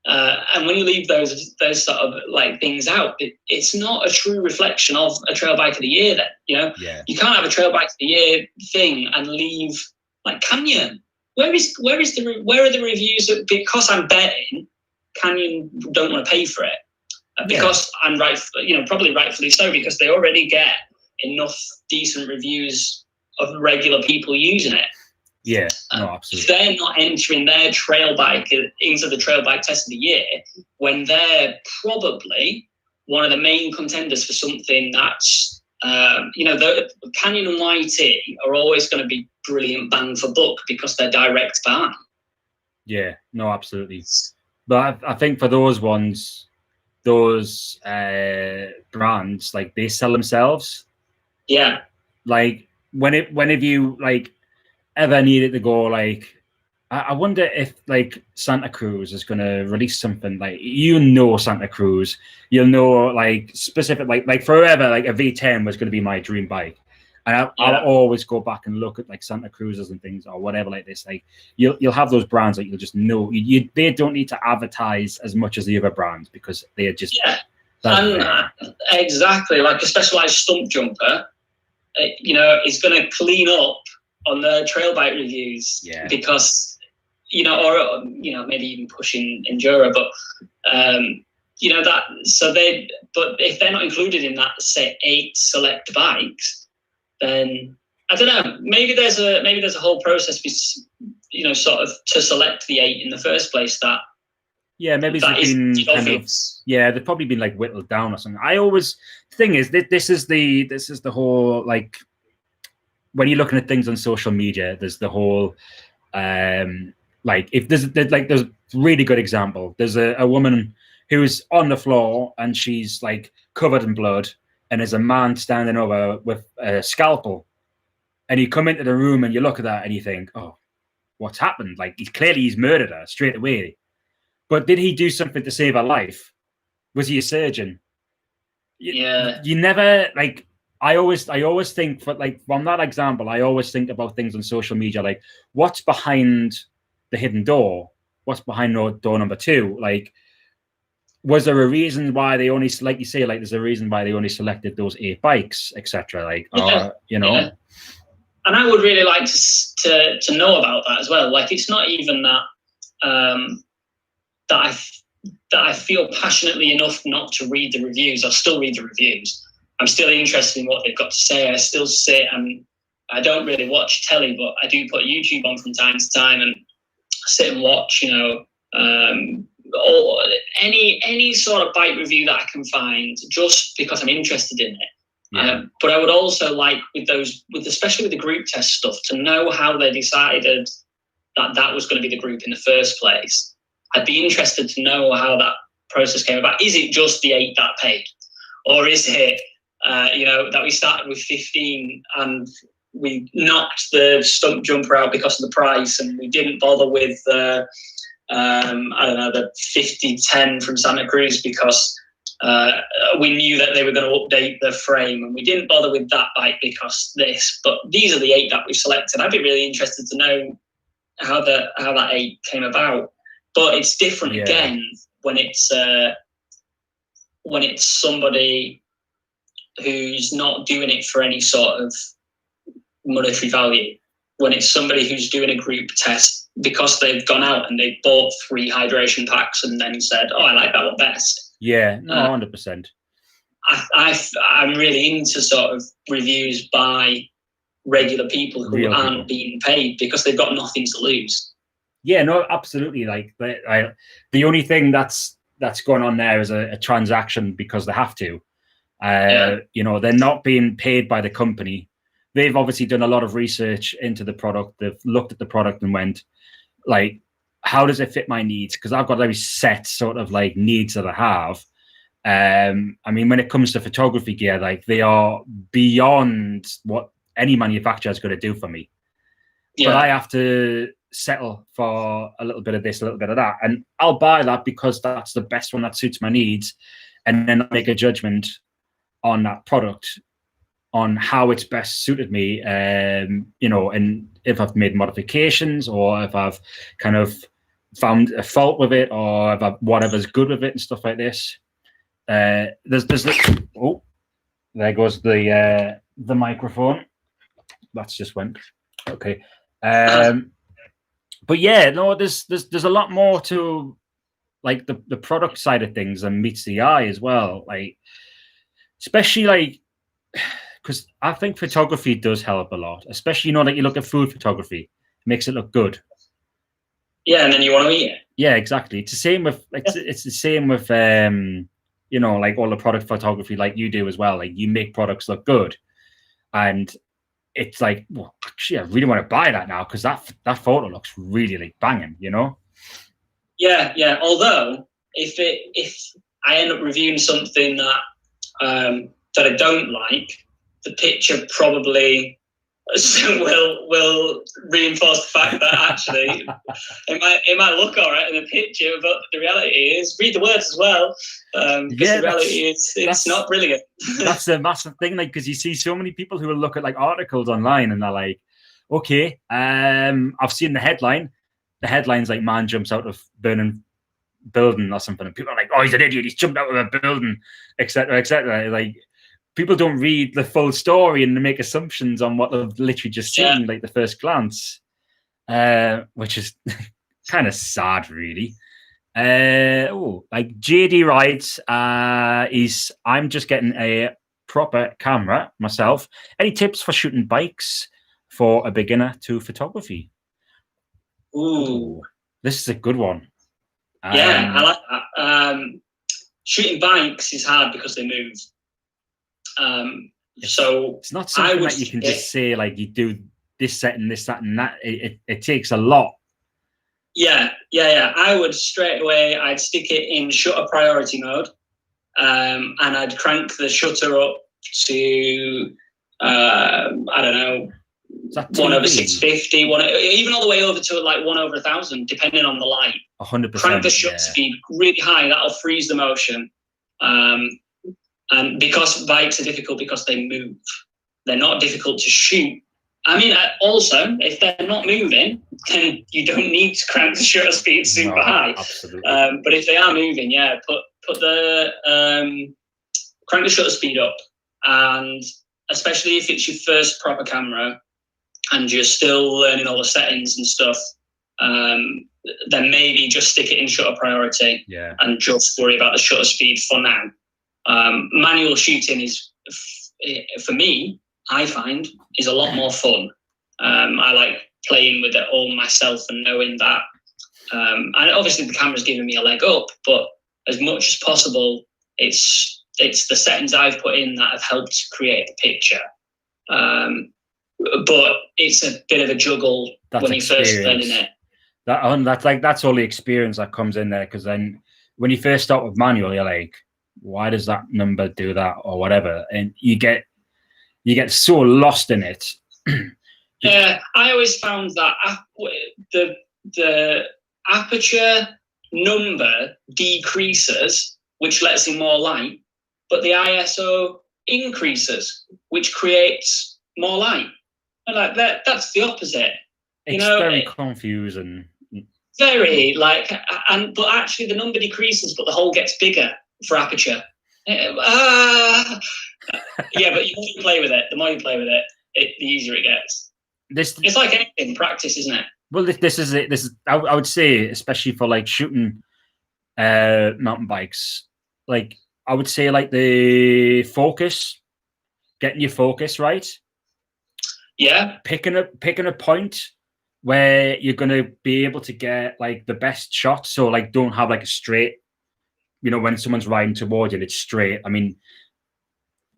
And when you leave those sort of like things out, it's not a true reflection of a trail bike of the year. Then you can't have a trail bike of the year thing and leave like Canyon. Where are the reviews? Because I'm betting Canyon don't want to pay for it because I'm right. Probably rightfully so, because they already get enough decent reviews of regular people using it. Yeah, no, absolutely. If they're not entering their trail bike into the trail bike test of the year, when they're probably one of the main contenders for something that's, the Canyon and YT are always going to be brilliant bang for buck because they're direct buy. Yeah, no, absolutely. But I think for those ones, those brands, like they sell themselves. Yeah. like whenever you like ever needed to go, like I wonder if like Santa Cruz is going to release something like, Santa Cruz, you'll know like specific, like forever, like a V10 was going to be my dream bike. And I'll always go back and look at like Santa Cruzes and things or whatever like this. Like you'll have those brands that you'll just know. They don't need to advertise as much as the other brands because they're just exactly, like a specialized stump jumper. Is going to clean up on the trail bike reviews because. Or maybe even pushing enduro, but but if they're not included in that, say 8 select bikes, then I don't know. Maybe there's a whole process, sort of to select the 8 in the first place. Maybe they've probably been like whittled down or something. The thing is, this is the whole, like, when you're looking at things on social media, there's the whole like if there's a really good example. There's a woman who's on the floor and she's like covered in blood, and there's a man standing over with a scalpel, and you come into the room and you look at that and you think, oh, what's happened? Like he's murdered her straight away. But did he do something to save her life? Was he a surgeon? You never, like, I always think, from that example, I always think about things on social media, like what's behind the hidden door? What's behind door number 2? Like, was there a reason why they only, like you say, like there's a reason why they only selected those 8 bikes, etc. Like, And I would really like to know about that as well. Like, it's not even that that I feel passionately enough not to read the reviews. I'll still read the reviews. I'm still interested in what they've got to say. I still sit and I don't really watch telly, but I do put YouTube on from time to time and sit and watch, or any sort of bike review that I can find, just because I'm interested in it. But I would also like especially with the group test stuff, to know how they decided that was going to be the group in the first place. I'd be interested to know how that process came about. Is it just the 8 that paid, or is it that we started with 15 and we knocked the stump jumper out because of the price, and we didn't bother with the 50-10 from Santa Cruz because we knew that they were going to update the frame, and we didn't bother with that bike because this. But these are the 8 that we've selected. I'd be really interested to know how that 8 came about. But it's different again when it's somebody who's not doing it for any sort of monetary value. When it's somebody who's doing a group test because they've gone out and they've bought 3 hydration packs and then said, oh, I like that one best. 100%. I'm really into sort of reviews by regular people who aren't being paid because they've got nothing to lose. Absolutely. Like the only thing that's going on there is a transaction because they have to. They're not being paid by the company. They've obviously done a lot of research into the product. They've looked at the product and went, like, how does it fit my needs? Because I've got very set sort of like needs that I have. I mean, when it comes to photography gear, like they are beyond what any manufacturer is going to do for me. But I have to settle for a little bit of this, a little bit of that. And I'll buy that because that's the best one that suits my needs. And then make a judgment on that product, on how it's best suited me, and if I've made modifications or if I've kind of found a fault with it or if whatever's good with it and stuff like this. There goes the microphone. That's just went. Okay. But there's a lot more to like the product side of things than meets the eye as well. Like, especially like, because I think photography does help a lot, especially, like you look at food photography, it makes it look good. Yeah, and then you want to eat it. Yeah, exactly. It's the same with it's the same with like all the product photography, like you do as well. Like you make products look good, and it's like, well, actually, I really want to buy that now because that photo looks really like banging, Yeah. Although if I end up reviewing something that I don't like, the picture probably will reinforce the fact that actually it might look all right in the picture, but the reality is, read the words as well. Because the reality is, it's not brilliant. That's the massive thing, like, because you see so many people who will look at like articles online and they're like, okay, I've seen the headline. The headline's like, man jumps out of burning building or something, and people are like, oh, he's an idiot, he's jumped out of a building, etc., etc. Like, people don't read the full story and they make assumptions on what they've literally just seen, like the first glance, which is kind of sad, really. Like JD writes, I'm just getting a proper camera myself. Any tips for shooting bikes for a beginner to photography? Ooh, this is a good one. Yeah, I like that. Shooting bikes is hard because they move. So it's not something that you can just say like you do this setting, this, that, and that. It takes a lot. Yeah. I would straight away, I'd stick it in shutter priority mode, and I'd crank the shutter up to I don't know, 1/650, even all the way over to like 1/1000, depending on the light. 100%. Crank the shutter speed really high. That'll freeze the motion. And because bikes are difficult because they move, they're not difficult to shoot. I mean, also, if they're not moving, then you don't need to crank the shutter speed super high. Absolutely. But if they are moving, put the crank the shutter speed up, and especially if it's your first proper camera and you're still learning all the settings and stuff, then maybe just stick it in shutter priority and just worry about the shutter speed for now. Manual shooting is, for me, I find, is a lot more fun. I like playing with it all myself and knowing that. And obviously the camera's giving me a leg up, but as much as possible, it's the settings I've put in that have helped create the picture. But it's a bit of a juggle when you're first learning it. That's all the experience that comes in there, because then when you first start with manual, you're like, why does that number do that or whatever, and you get so lost in it. Yeah, I always found that the aperture number decreases, which lets in more light, but the ISO increases, which creates more light. And like that's the opposite. It's very confusing. Very but actually the number decreases, but the hole gets bigger for aperture. Yeah, but you play with it. The more you play with it, the easier it gets. It's like anything, practice, isn't it? Well, this is it. I would say, especially for like shooting mountain bikes, like I would say like the focus, getting your focus right. Yeah. Picking a point where you're gonna be able to get like the best shot. So like don't have like a straight, when someone's riding towards you, it's straight. I mean,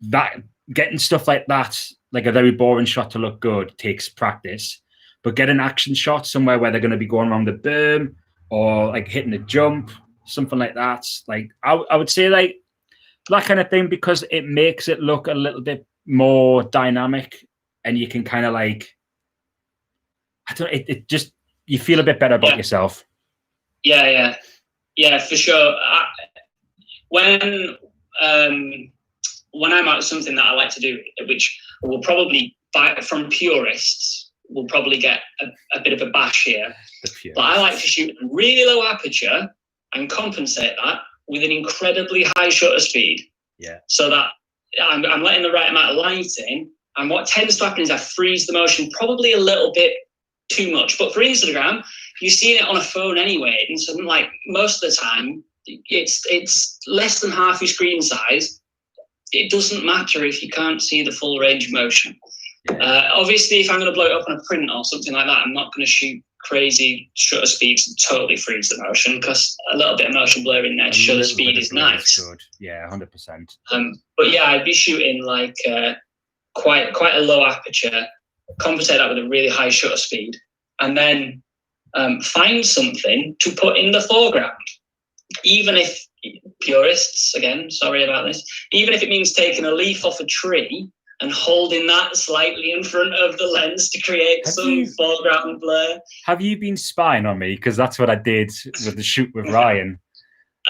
that getting stuff like that, like a very boring shot to look good, takes practice. But get an action shot somewhere where they're going to be going around the berm or like hitting a jump, something like that. Like I would say like that kind of thing, because it makes it look a little bit more dynamic, and you can kind of like, it just, you feel a bit better about yourself. Yeah, for sure. When I'm out, something that I like to do, which will probably buy from purists, will probably get a bit of a bash here. But I like to shoot really low aperture and compensate that with an incredibly high shutter speed. Yeah. So that I'm letting the right amount of light in. And what tends to happen is I freeze the motion probably a little bit too much. But for Instagram, you're seeing it on a phone anyway. And so like most of the time, it's less than half your screen size. It doesn't matter if you can't see the full range of motion. Obviously, if I'm going to blow it up on a print or something like that, I'm not going to shoot crazy shutter speeds and totally freeze the motion, because a little bit of motion blur in there to show the speed is nice. Good. Yeah, 100%. But yeah, I'd be shooting like quite a low aperture, compensate that with a really high shutter speed, and then find something to put in the foreground. Even if purists, again, sorry about this, even if it means taking a leaf off a tree and holding that slightly in front of the lens to create some foreground blur. Have you been spying on me? Because that's what I did with the shoot with Ryan.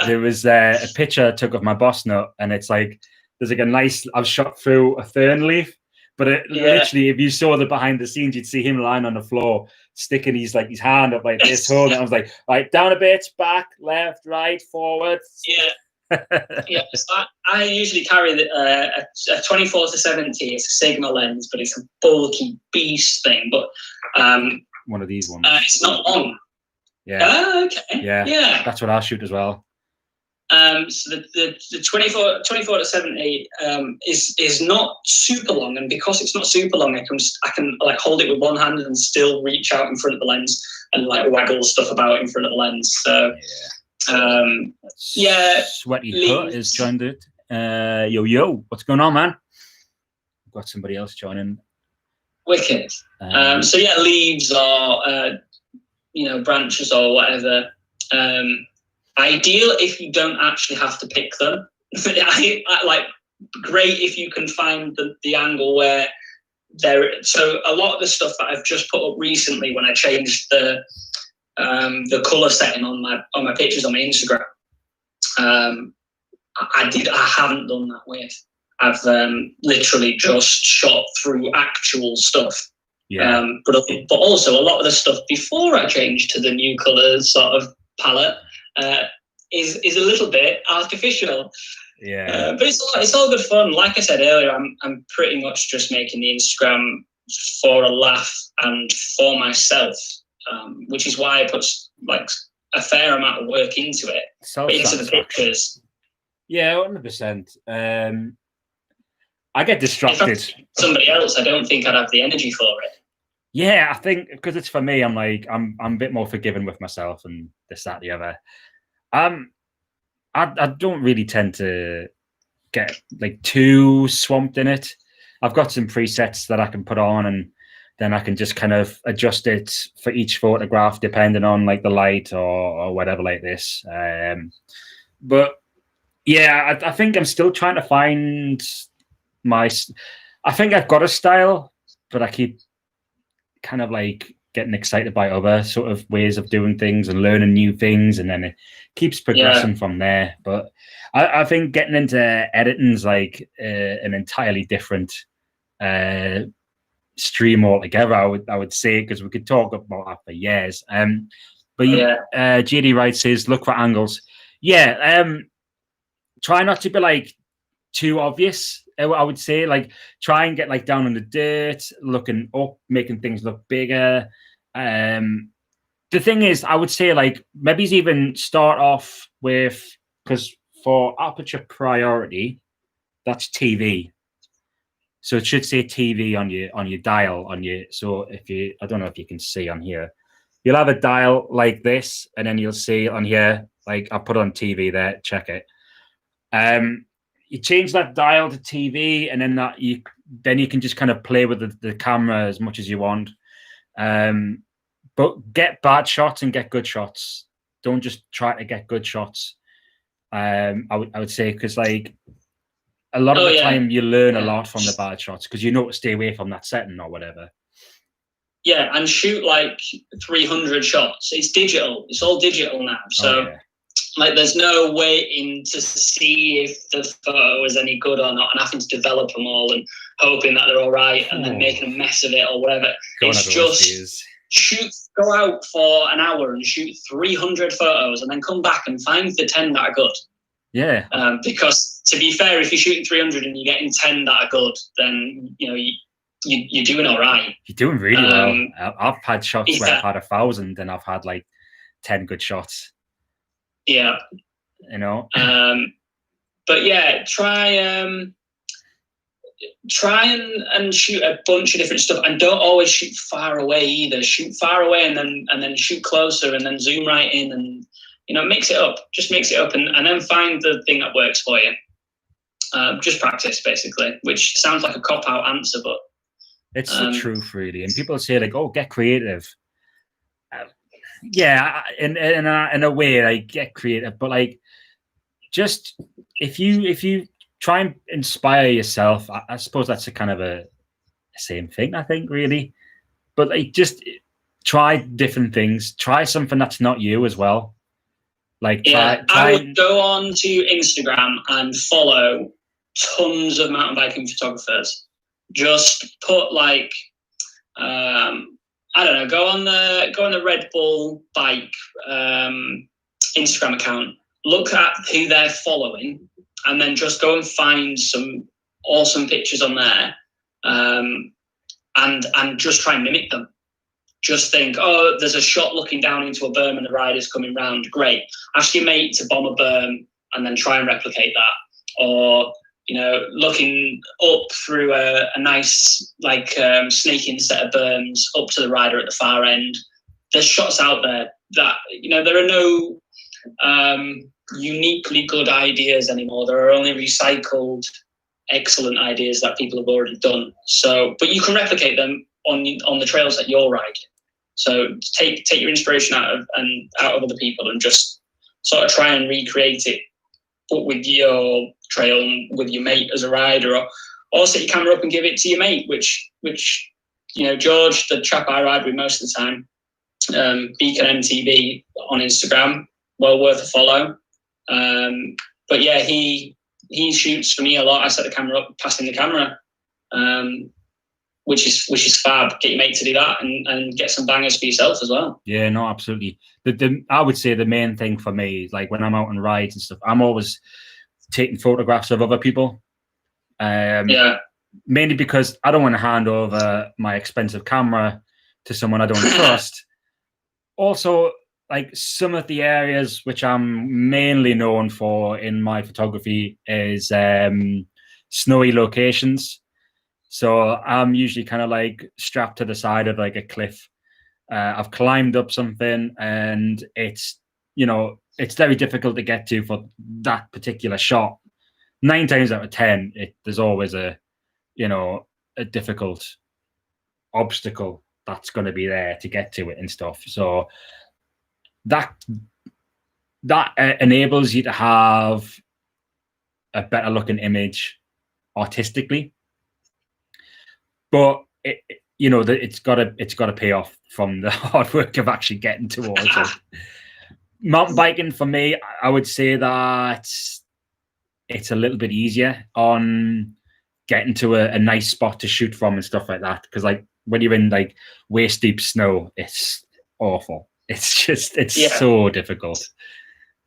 There was a picture I took of my boss nut, and it's like there's like a nice. I've shot through a fern leaf, but literally, if you saw the behind the scenes, you'd see him lying on the floor, sticking his hand up like this, holding it. I was like, right, down a bit, back, left, right, forward. Yeah. Yeah, so I usually carry a 24-70. It's a Sigma lens, but it's a bulky beast thing. But one of these ones. It's not long. Yeah. Okay. Yeah. That's what I shoot as well. So the 24-70 is not super long, and because it's not super long, I can like hold it with one hand and still reach out in front of the lens and like waggle stuff about in front of the lens. So. Sweaty Hut is joined it. Yo, what's going on, man? I've got somebody else joining. Wicked. So yeah, leaves or branches or whatever. Ideal if you don't actually have to pick them. I like great if you can find the angle where there. So a lot of the stuff that I've just put up recently when I changed the color setting on my pictures on my Instagram. I haven't done that with. I've literally just shot through actual stuff. Yeah. But also a lot of the stuff before I changed to the new colors sort of palette is a little bit artificial. Yeah. But it's all good fun. Like I said earlier, I'm pretty much just making the Instagram for a laugh and for myself. Which is why I put like a fair amount of work into it, into the pictures. Yeah, 100%. I get distracted. If somebody else, I don't think I'd have the energy for it. Yeah, I think because it's for me, I'm a bit more forgiving with myself and this, that, the other. I don't really tend to get like too swamped in it. I've got some presets that I can put on, and then I can just kind of adjust it for each photograph depending on like the light or whatever like this. But yeah, I think I'm still trying to find I think I've got a style, but I keep kind of like getting excited by other sort of ways of doing things and learning new things, and then it keeps progressing from there. But I think getting into editing is like an entirely different stream altogether. I would say, because we could talk about that for years. But JD Wright says look for angles. Try not to be like too obvious. I would say like try and get like down in the dirt, looking up, making things look bigger. The thing is, I would say like maybe even start off with, because for Aperture Priority, that's TV. So it should say TV on your dial So if you, I don't know if you can see on here, you'll have a dial like this, and then you'll see on here, like I put on TV there, check it. You change that dial to TV, and then you can just kind of play with the camera as much as you want. But get bad shots and get good shots. Don't just try to get good shots. I would say, because like a lot of the time you learn a lot from the bad shots, because you know to stay away from that setting or whatever. Yeah, and shoot like 300 shots. It's digital. It's all digital now. So like there's no waiting to see if the photo is any good or not and having to develop them all and hoping that they're all right and then making a mess of it or whatever. It's just go out for an hour and shoot 300 photos and then come back and find the 10 that are good. Yeah. Because to be fair, if you're shooting 300 and you're getting 10 that are good, then you're doing all right. You're doing really well. I've had shots where I've had 1,000 and I've had like 10 good shots. Yeah. But yeah, try and shoot a bunch of different stuff, and don't always shoot far away either. Shoot far away and then shoot closer and then zoom right in, and mix it up. Just mix it up and then find the thing that works for you. Just practice, basically, which sounds like a cop-out answer, but it's the truth, really. And people say like, "Oh, get creative." Yeah, in a way, like get creative, but like just if you try and inspire yourself. I suppose that's a kind of a same thing, I think, really. But like, just try different things. Try something that's not you as well. Like, try I would go on to Instagram and follow tons of mountain biking photographers. Just put like, I don't know, go on the Red Bull bike Instagram account. Look at who they're following, and then just go and find some awesome pictures on there, and just try and mimic them. Just think, oh, there's a shot looking down into a berm and the rider's coming round. Great. Ask your mate to bomb a berm and then try and replicate that. Or, looking up through a nice, snaking set of berms up to the rider at the far end. There's shots out there that, there are no uniquely good ideas anymore. There are only recycled, excellent ideas that people have already done. So, but you can replicate them on the trails that you're riding. So take your inspiration out of other people and just sort of try and recreate it, but with your trail and with your mate as a rider, or set your camera up and give it to your mate, which George, the chap I ride with most of the time, Beacon MTB on Instagram, well worth a follow. But yeah, he shoots for me a lot. I set the camera up, passing the camera. Which is fab. Get your mate to do that and get some bangers for yourself as well. Yeah, no, absolutely. I would say the main thing for me is like when I'm out on rides and stuff, I'm always taking photographs of other people. Mainly because I don't want to hand over my expensive camera to someone I don't trust. Also, like some of the areas which I'm mainly known for in my photography is snowy locations. So I'm usually kind of like strapped to the side of like a cliff. I've climbed up something and it's very difficult to get to for that particular shot. 9 times out of 10, there's always a difficult obstacle that's going to be there to get to it and stuff. So that enables you to have a better looking image artistically. But it's got to pay off from the hard work of actually getting towards it. Mountain biking for me, I would say that it's a little bit easier on getting to a nice spot to shoot from and stuff like that. Because like when you're in like waist deep snow, it's awful. It's so difficult.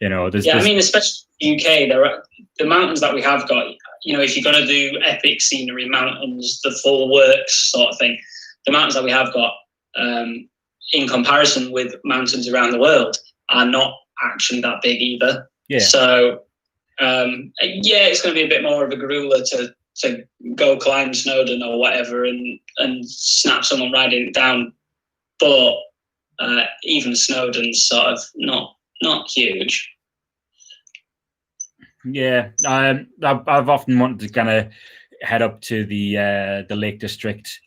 Especially UK, there are the mountains that we have got. If you're going to do epic scenery mountains, the full works sort of thing, the mountains that we have got, in comparison with mountains around the world, are not actually that big either. Yeah. So, it's going to be a bit more of a grueler to go climb Snowdon or whatever and snap someone riding it down. But even Snowdon's sort of not huge. Yeah, I've often wanted to kind of head up to the Lake District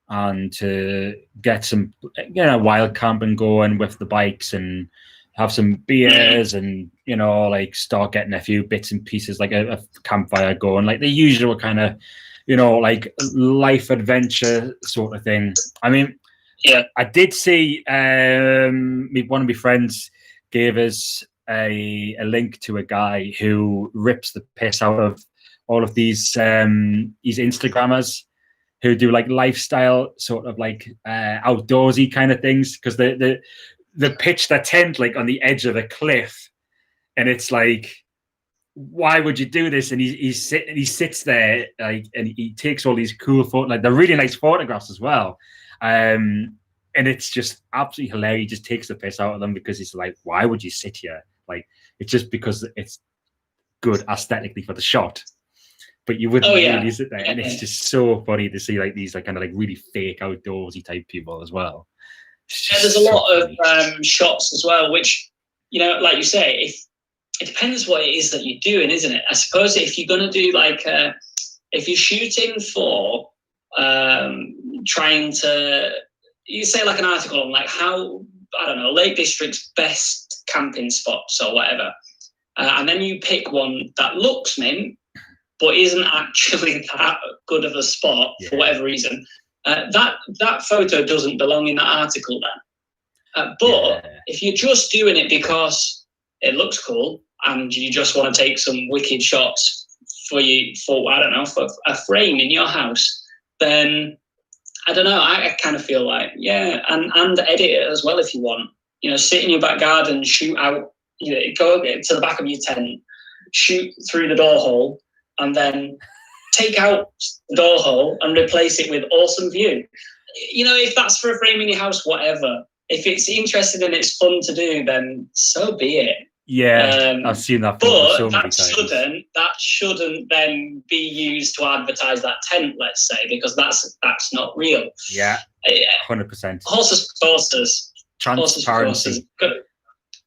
and to get some wild camping going with the bikes and have some beers and like start getting a few bits and pieces like a campfire going, like the usual kind of like life adventure sort of thing. I mean, yeah, I did see one of my friends gave us a link to a guy who rips the piss out of all of these Instagrammers who do like lifestyle sort of like outdoorsy kind of things, because the pitch their tent like on the edge of a cliff, and it's like, why would you do this? And he sits there like, and he takes all these cool photos, like they're really nice photographs as well. And it's just absolutely hilarious. He just takes the piss out of them because he's like, why would you sit here? Like, it's just because it's good aesthetically for the shot, but you wouldn't really sit there. And it's just so funny to see like these like kind of like really fake outdoorsy type people as well. There's a lot of shots as well, which, like you say, if it depends what it is that you're doing, isn't it? I suppose if you're going to do like, if you're shooting for trying to, you say like an article on like how, I don't know, Lake District's best camping spots or whatever, and then you pick one that looks mint, but isn't actually that good of a spot for whatever reason, that photo doesn't belong in that article then. But if you're just doing it because it looks cool and you just want to take some wicked shots for I don't know, for a frame in your house, then I don't know, I kind of feel like, and edit it as well if you want. You know, sit in your back garden, shoot out, you know, go to the back of your tent, shoot through the door hole, and then take out the door hole and replace it with awesome view. You know, if that's for a frame in your house, whatever. If it's interesting and it's fun to do, then so be it. Yeah, I've seen that. But that shouldn't then be used to advertise that tent, let's say, because that's not real. Yeah, 100%. Horses for courses. Transparency.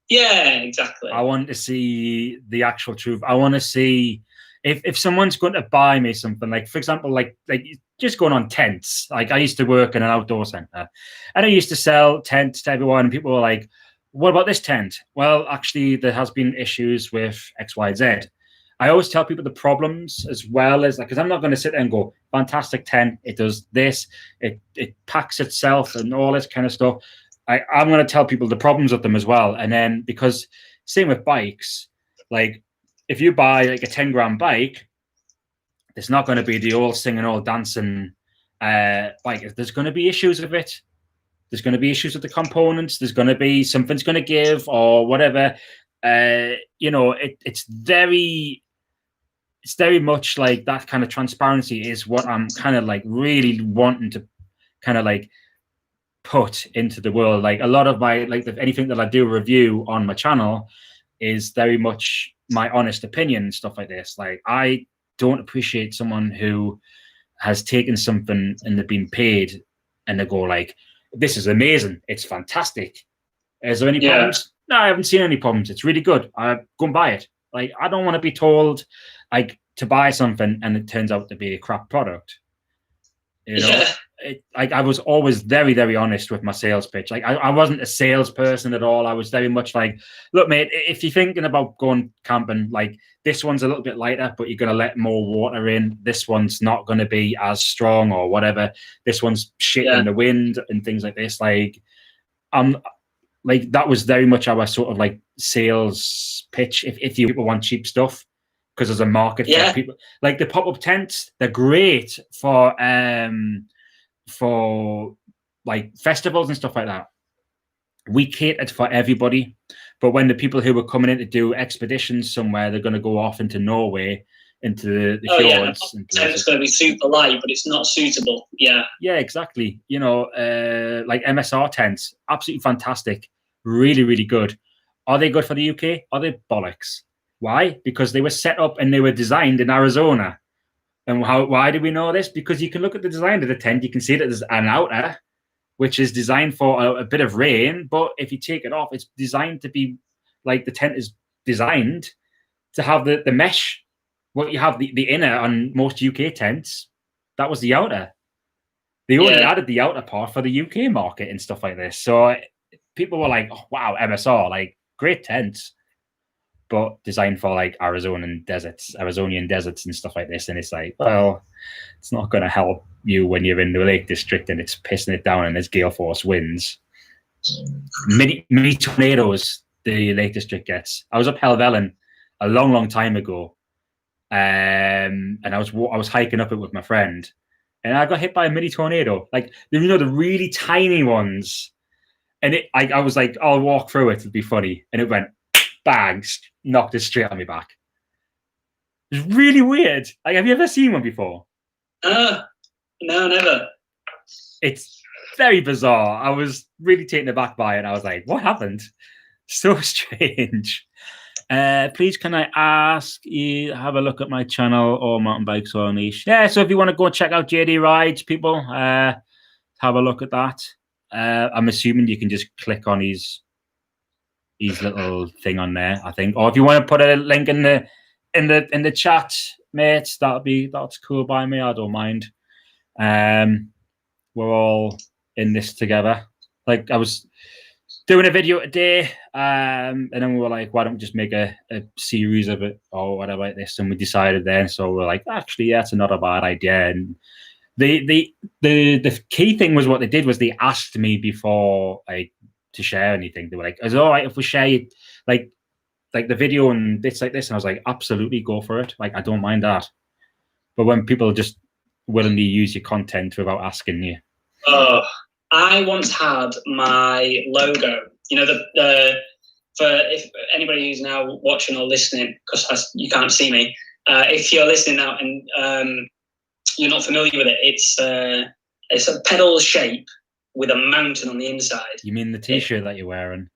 Yeah, exactly. I want to see the actual truth. I want to see if someone's going to buy me something, like, for example, like just going on tents. Like, I used to work in an outdoor center and I used to sell tents to everyone, and people were like, what about this tent? Well, actually, there has been issues with X, Y, Z. I always tell people the problems as well as, like, because I'm not going to sit there and go, fantastic tent, it does this, it packs itself and all this kind of stuff. I'm going to tell people the problems of them as well. And then, because same with bikes, like, if you buy like a 10 grand bike, there's not going to be the all singing, all dancing bike. There's going to be issues with it. There's going to be issues with the components. There's going to be something's going to give or whatever. You know, it's very much like that kind of transparency is what I'm kind of like really wanting to kind of like put into the world. Like, a lot of my, like, anything that I do review on my channel is very much my honest opinion and stuff like this. Like, I don't appreciate someone who has taken something and they've been paid and they go like, this is amazing, it's fantastic. Is there any problems? No, I haven't seen any problems. It's really good. Go and buy it. Like, I don't want to be told like to buy something and it turns out to be a crap product. You know, I was always very, very honest with my sales pitch. Like, I wasn't a salesperson at all. I was very much like, look, mate, if you're thinking about going camping, like, this one's a little bit lighter, but you're going to let more water in. This one's not going to be as strong or whatever. This one's shit in the wind and things like this. Like, like, that was very much our sort of like sales pitch. If you people want cheap stuff, because there's a market for people. Like, the pop-up tents, they're great for like festivals and stuff like that. We catered for everybody, but when the people who were coming in to do expeditions somewhere, they're going to go off into Norway, into the fjords. It's going to be super light, but it's not suitable. Yeah, exactly. You know, like MSR tents, absolutely fantastic, really, really good. Are they good for the UK? Are they bollocks? Why? Because they were set up and they were designed in Arizona. And why do we know this? Because you can look at the design of the tent, you can see that there's an outer, which is designed for a bit of rain. But if you take it off, it's designed to be like, the tent is designed to have the mesh. What you have, the inner on most UK tents, that was the outer. They only added the outer part for the UK market and stuff like this. So people were like, oh, wow, MSR, like, great tents, but designed for like Arizonian deserts and stuff like this. And it's like, well, it's not going to help you when you're in the Lake District and it's pissing it down and there's gale force winds. Mini tornadoes the Lake District gets. I was up Helvellyn a long, long time ago, and I was hiking up it with my friend, and I got hit by a mini tornado, like, you know, the really tiny ones. And I was like, I'll walk through it, it'll be funny. And it went bang, knocked it straight on my back. It's really weird. Like, have you ever seen one before? No, never. It's very bizarre. I was really taken aback by it. I was like, what happened? So strange. Please, can I ask you have a look at my channel or mountain bikes or niche? Yeah, so if you want to go check out JD Rides, people, have a look at that. I'm assuming you can just click on his little thing on there, I think. Or if you want to put a link in the chat, mate, that's cool by me. I don't mind. We're all in this together. Like, doing a video today, and then we were like, why don't we just make a series of it or whatever like this? And we decided then, so we're like, actually, yeah, it's not a bad idea. And the key thing was what they did was they asked me before like to share anything. They were like, is it all right if we share it, like the video and bits like this? And I was like, absolutely, go for it. Like, I don't mind that. But when people just willingly use your content without asking you. Oh, I once had my logo, you know, for if anybody who's now watching or listening, because you can't see me, if you're listening now and you're not familiar with it, it's a pedal shape with a mountain on the inside. You mean the T-shirt that you're wearing?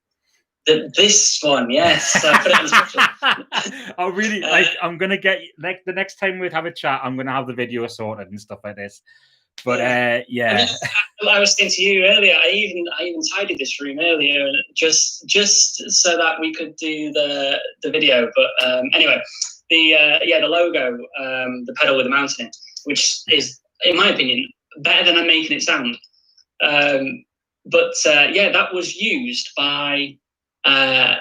This one, yes. I put it on the I really like. I'm gonna get like the next time we have a chat, I'm gonna have the video sorted and stuff like this. But yeah. I mean, I was saying to you earlier, I even tidied this room earlier, and just so that we could do the video. But anyway, the logo, the pedal with the mountain in, which is, in my opinion, better than I'm making it sound. But that was used by a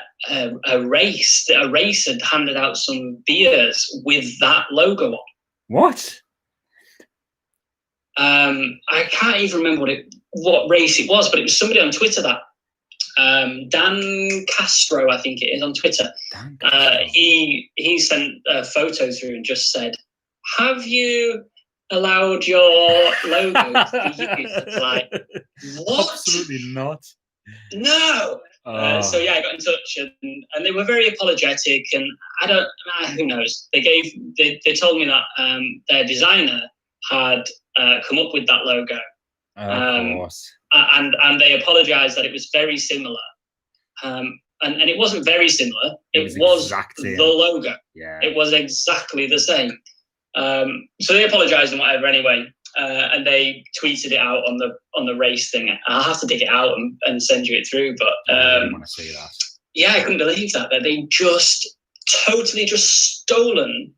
race. A race had handed out some beers with that logo on. What? I can't even remember what race it was, but it was somebody on Twitter that Dan Castro, I think it is, on Twitter. He sent a photo through and just said, "Have you allowed your logo to be used?" Like, what? Absolutely not. No. So yeah, I got in touch and they were very apologetic, and who knows? They told me that their designer had come up with that logo. Of course. And they apologized that it was very similar. And it wasn't very similar. It was the logo. Yeah. It was exactly the same. So they apologized and whatever anyway. And they tweeted it out on the race thing. I'll have to dig it out and send you it through. But I want to see that. Yeah, I couldn't believe that they just totally stolen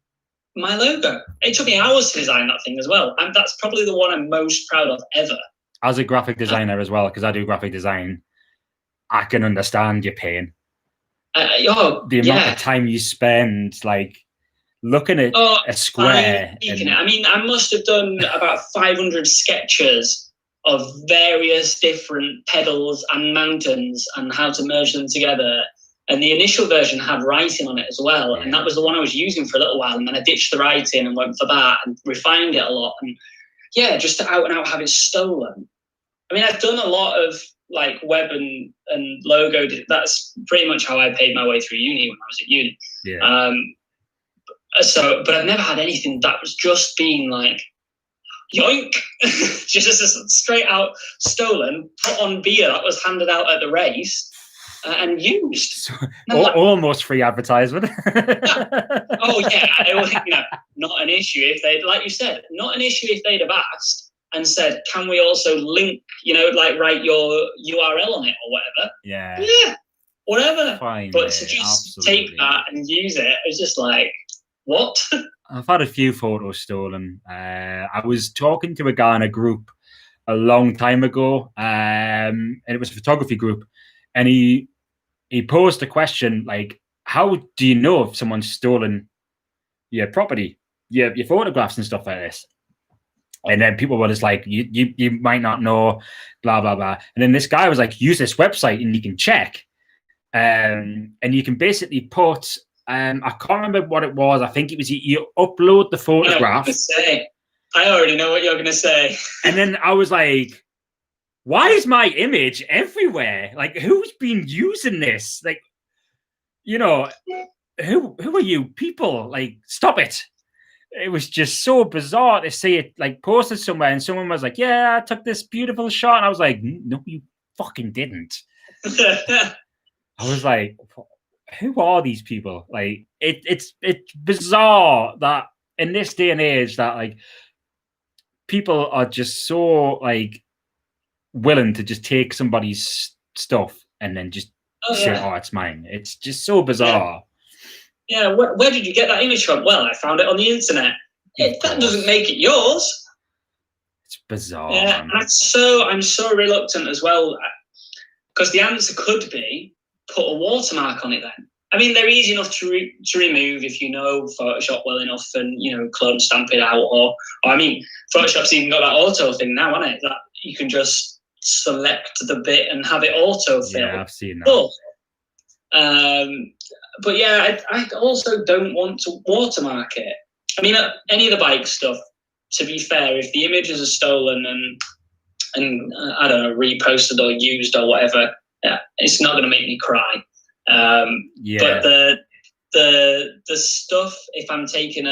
my logo. It took me hours to design that thing as well, and that's probably the one I'm most proud of ever. As a graphic designer as well, because I do graphic design, I can understand your pain. The amount of time you spend like looking at a square. I mean, I must have done about 500 sketches of various different pedals and mountains and how to merge them together. And the initial version had writing on it as well. Yeah. And that was the one I was using for a little while. And then I ditched the writing and went for that and refined it a lot. And yeah, just to out and out have it stolen. I mean, I've done a lot of like web and logo. That's pretty much how I paid my way through uni when I was at uni. Yeah. But I've never had anything that was just being like, yoink, just straight out stolen, put on beer that was handed out at the race. And used. Almost free advertisement. Oh yeah, not an issue if they, like you said, not an issue if they'd have asked and said, "Can we also link? Like write your URL on it or whatever." Yeah. Yeah. Whatever. Fine. But to just take that and use it, it's just like, what? I've had a few photos stolen. I was talking to a guy in a group a long time ago, and it was a photography group, and he posed a question like, how do you know if someone's stolen your property, your photographs and stuff like this? And then people were just like, you might not know, blah, blah, blah. And then this guy was like, use this website and you can check. And you can basically put, I can't remember what it was. I think it was you upload the photograph. I already know what you're going to say. And then I was like, why is my image everywhere? Like, who's been using this? Like, who are you people? Like, stop it. It was just so bizarre to see it like posted somewhere and someone was like, yeah, I took this beautiful shot. And I was like, no, you fucking didn't. I was like, who are these people? Like, it's bizarre that in this day and age that like people are just so like willing to just take somebody's stuff and then just say, oh, it's mine. It's just so bizarre. Yeah, where did you get that image from? Well, I found it on the internet. That doesn't make it yours. It's bizarre. Yeah, man. I'm so reluctant as well. Because the answer could be put a watermark on it then. I mean, they're easy enough to remove if you know Photoshop well enough and, clone stamp it out. Or I mean, Photoshop's even got that auto thing now, hasn't it? That you can just select the bit and have it auto-fill. Yeah, I've seen that. But yeah, I also don't want to watermark it. I mean, any of the bike stuff, to be fair, if the images are stolen and I don't know, reposted or used or whatever, it's not going to make me cry. But the stuff, if I'm taking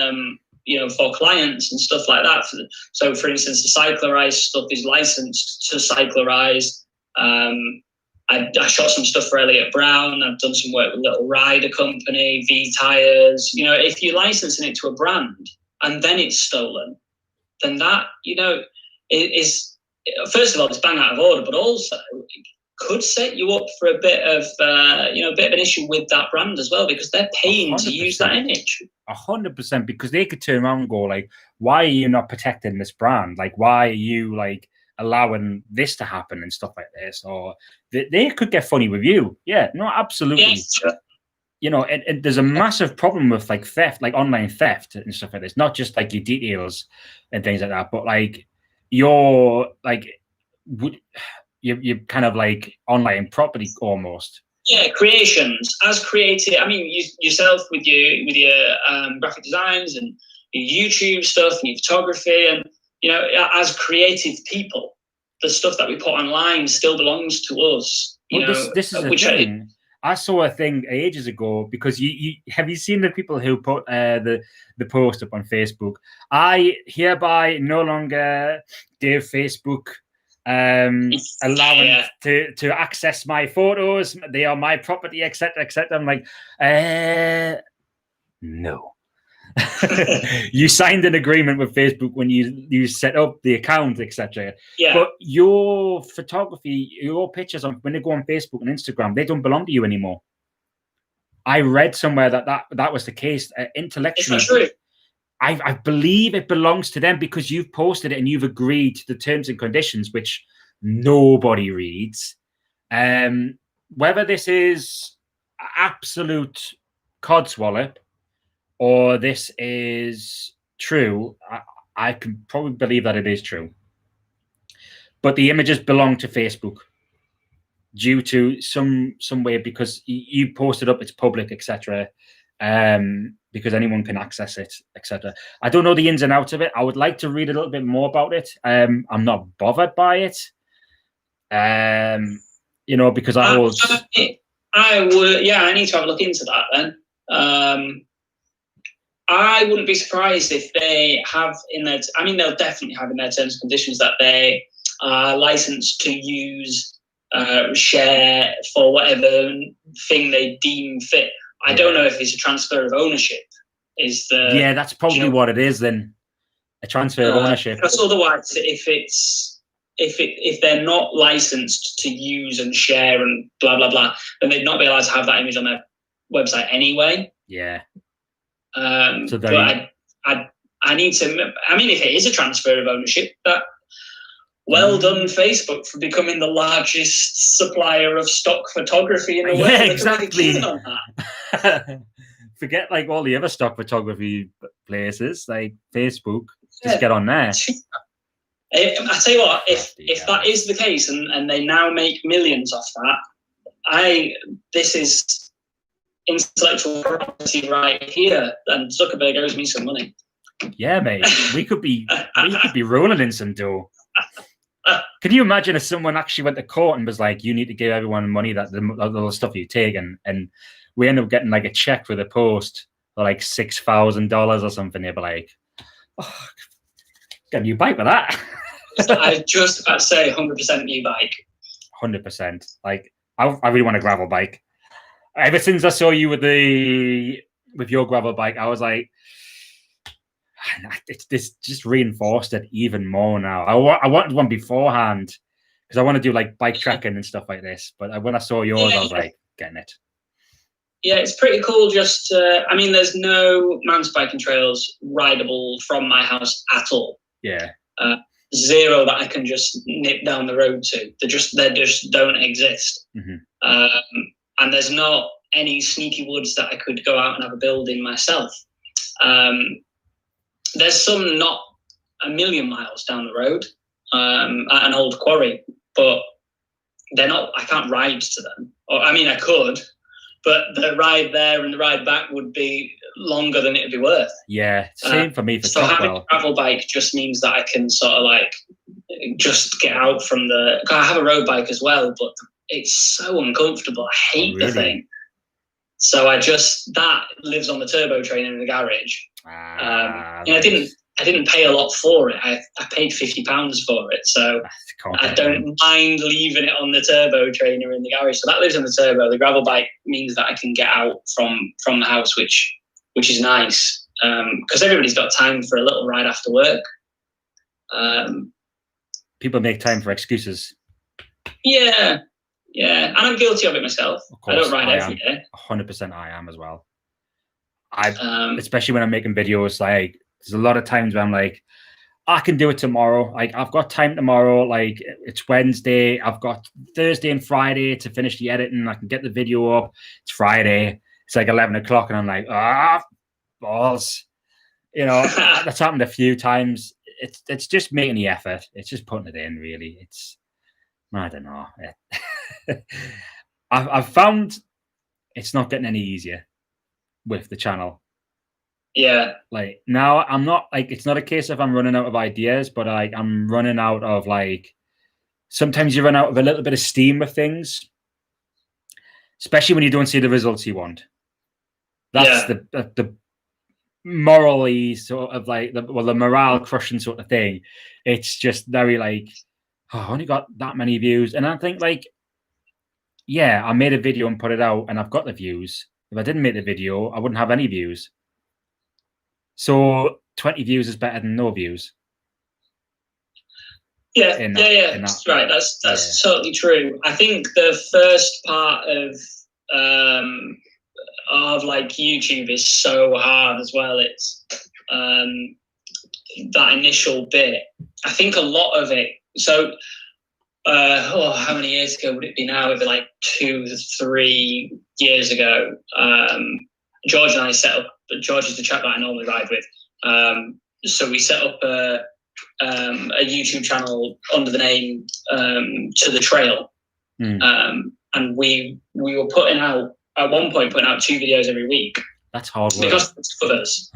for clients and stuff like that. So, for instance, the Cyclorize stuff is licensed to Cyclorize. I shot some stuff for Elliot Brown. I've done some work with Little Rider Company, V Tires. If you're licensing it to a brand and then it's stolen, then that, it is, first of all, it's bang out of order, but also it could set you up for a bit of an issue with that brand as well, because they're paying 100%. To use that image. 100%, because they could turn around and go like, why are you not protecting this brand? Like, why are you like allowing this to happen and stuff like this? Or they could get funny with you. Yeah, no, absolutely. Yes, sure. And there's a massive problem with like theft, like online theft and stuff like this. Not just like your details and things like that, but like you're kind of like online property almost. Yeah, creations as creative. I mean, yourself with your graphic designs and your YouTube stuff and your photography, and as creative people, the stuff that we put online still belongs to us. This is a thing. I saw a thing ages ago, because you have you seen the people who put the post up on Facebook? I hereby no longer give Facebook allowance to access my photos. They are my property, etc., etc. I'm like, no. You signed an agreement with Facebook when you set up the account, etc. Yeah. But your photography, your pictures when they go on Facebook and Instagram, they don't belong to you anymore. I read somewhere that was the case. Intellectually, it's not true. I believe it belongs to them, because you've posted it and you've agreed to the terms and conditions, which nobody reads. Whether this is absolute codswallop or this is true, I can probably believe that it is true. But the images belong to Facebook due to some way, because you posted up, it's public, etc. Because anyone can access it, etc. I don't know the ins and outs of it. I would like to read a little bit more about it. I'm not bothered by it. Because I hold. I would, I need to have a look into that then. I wouldn't be surprised if they have in their. I mean, they'll definitely have in their terms and conditions that they are licensed to use, share for whatever thing they deem fit. I don't know if it's a transfer of ownership. That's probably what it is then. A transfer of ownership. Because otherwise, if they're not licensed to use and share and blah blah blah, then they'd not be allowed to have that image on their website anyway. Yeah. But I need to. I mean, if it is a transfer of ownership, that well done, Facebook, for becoming the largest supplier of stock photography in the world. Yeah, exactly. Forget like all the other stock photography places, like Facebook. Just get on there. I tell you what, if that is the case, and they now make millions off that, this is intellectual property right here, and Zuckerberg owes me some money. Yeah, mate, we could be rolling in some dough. Can you imagine if someone actually went to court and was like, "You need to give everyone money that the stuff you take," and we end up getting like a check for the post for like $6,000 or something? They'd be like, "Oh, get a new bike with that." I was just about to say 100% new bike. 100%. Like, I really want a gravel bike. Ever since I saw you with your gravel bike, I was like, it's just reinforced it even more now. I wanted one beforehand because I want to do like bike tracking and stuff like this. But when I saw yours, I was like, getting it. Yeah, it's pretty cool. Just, I mean, there's no mountain biking trails rideable from my house at all. Yeah. zero that I can just nip down the road to. They just don't exist. And there's not any sneaky woods that I could go out and have a build in myself. There's some not a million miles down the road at an old quarry, but they're not. I can't ride to them. Or I mean, I could, but the ride there and the ride back would be longer than it'd be worth. Yeah, same for me. So having a travel bike just means that I can sort of like just get out from the. I have a road bike as well, but it's so uncomfortable. I hate the thing. So that lives on the turbo train in the garage. I didn't pay a lot for it. I paid £50 for it, so I don't mind leaving it on the turbo trainer in the garage. So that lives on the turbo. The gravel bike means that I can get out from the house, which is nice, because everybody's got time for a little ride after work. People make time for excuses. Yeah, and I'm guilty of it myself. Of course, I don't ride every day. 100% I am as well. Especially when I'm making videos, like there's a lot of times where I'm like, I can do it tomorrow. Like I've got time tomorrow. Like it's Wednesday. I've got Thursday and Friday to finish the editing. I can get the video up. It's Friday. It's like 11 o'clock and I'm like, balls. You know, that's happened a few times. It's just making the effort. It's just putting it in, really. I don't know. I've found it's not getting any easier with the channel. Yeah. Like now I'm not like, it's not a case of I'm running out of ideas, but like I'm running out of like, sometimes you run out of a little bit of steam with things, especially when you don't see the results you want. That's the morally sort of like the morale crushing sort of thing. It's just very like, I only got that many views. And I think like, yeah, I made a video and put it out and I've got the views. If I didn't make the video, I wouldn't have any views. So 20 views is better than no views. Yeah, that's right. That's totally true. I think the first part of like YouTube is so hard as well. It's that initial bit. I think a lot of it. So, how many years ago would it be now? It'd be like 2-3 years ago. George and I set up. George is the chap that I normally ride with. So we set up a YouTube channel under the name To the Trail, and we were putting out at one point 2 videos every week. That's hard work because it's for us.